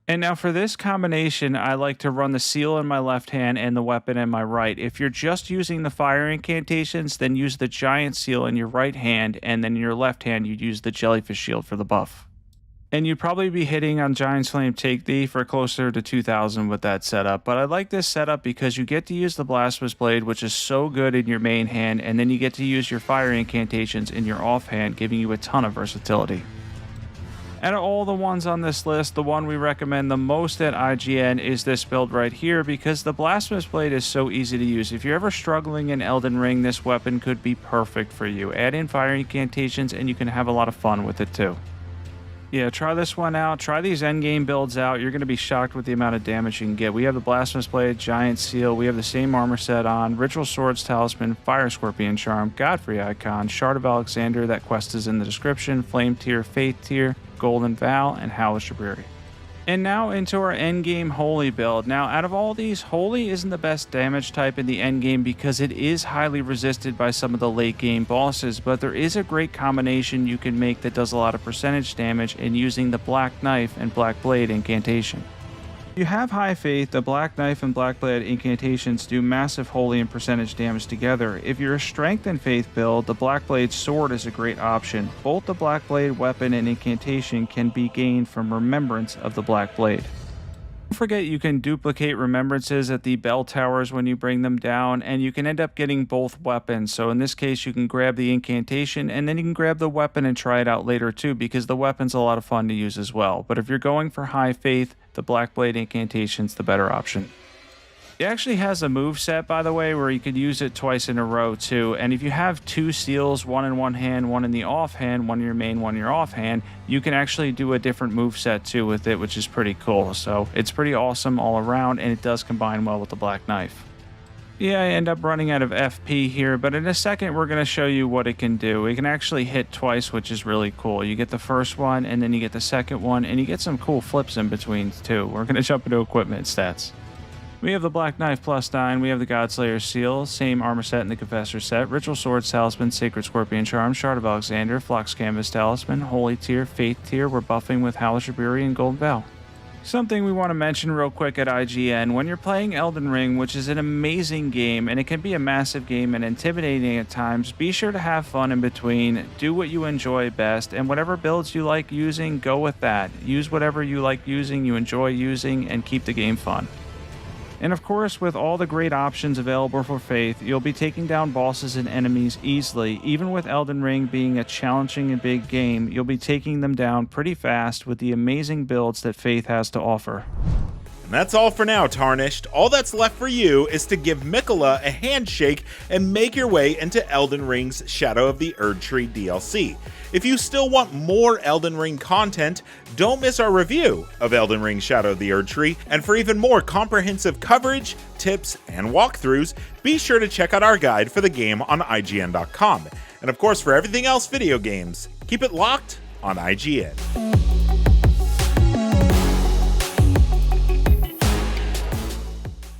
And now for this combination, I like to run the seal in my left hand and the weapon in my right. If you're just using the fire incantations, then use the giant seal in your right hand, and then in your left hand, you'd use the jellyfish shield for the buff. And you'd probably be hitting on Giant's Flame Take Thee for closer to 2,000 with that setup. But I like this setup because you get to use the Blasphemous Blade, which is so good in your main hand, and then you get to use your fire incantations in your offhand, giving you a ton of versatility. Out of all the ones on this list, the one we recommend the most at IGN is this build right here, because the Blasphemous Blade is so easy to use. If you're ever struggling in Elden Ring, this weapon could be perfect for you. Add in fire incantations and you can have a lot of fun with it too. Yeah, try this one out. Try these endgame builds out. You're going to be shocked with the amount of damage you can get. We have the Blasphemous Blade, Giant Seal. We have the same armor set on. Ritual Swords Talisman, Fire Scorpion Charm, Godfrey Icon, Shard of Alexander. That quest is in the description. Flame Tier, Faith Tier, Golden Vow, and Howlish Abiri. And now into our endgame Holy build. Now, out of all these, Holy isn't the best damage type in the endgame because it is highly resisted by some of the late game bosses, but there is a great combination you can make that does a lot of percentage damage in using the Black Knife and Black Blade incantation. If you have high faith, the Black Knife and Black Blade incantations do massive holy and percentage damage together. If you're a strength and faith build, the Black Blade sword is a great option. Both the Black Blade weapon and incantation can be gained from remembrance of the Black Blade. Don't forget you can duplicate remembrances at the bell towers when you bring them down, and you can end up getting both weapons. So in this case, you can grab the incantation and then you can grab the weapon and try it out later too, because the weapon's a lot of fun to use as well. But if you're going for high faith, the Black Blade incantation's the better option. It actually has a move set, by the way, where you could use it twice in a row too. And if you have two seals, one in one hand, one in the offhand, one in your main, one in your offhand, you can actually do a different move set too with it, which is pretty cool. So it's pretty awesome all around, and it does combine well with the Black Knife. Yeah, I end up running out of FP here, but in a second we're going to show you what it can do. It can actually hit twice, which is really cool. You get the first one, and then you get the second one, and you get some cool flips in between too. We're going to jump into equipment stats. We have the Black Knife +9, we have the Godslayer Seal, same armor set in the Confessor set, Ritual Swords Talisman, Sacred Scorpion Charm, Shard of Alexander, Phlox Canvas Talisman, Holy Tier, Faith Tier. We're buffing with Howlish Abiri and Golden Vow. Something we want to mention real quick at IGN, when you're playing Elden Ring, which is an amazing game, and it can be a massive game and intimidating at times, be sure to have fun in between, do what you enjoy best, and whatever builds you like using, go with that. Use whatever you like using, you enjoy using, and keep the game fun. And of course, with all the great options available for Faith, you'll be taking down bosses and enemies easily. Even with Elden Ring being a challenging and big game, you'll be taking them down pretty fast with the amazing builds that Faith has to offer. And that's all for now, Tarnished. All that's left for you is to give Miquella a handshake and make your way into Elden Ring's Shadow of the Erdtree DLC. If you still want more Elden Ring content, don't miss our review of Elden Ring Shadow of the Erdtree, and for even more comprehensive coverage, tips, and walkthroughs, be sure to check out our guide for the game on IGN.com. And of course, for everything else video games, keep it locked on IGN.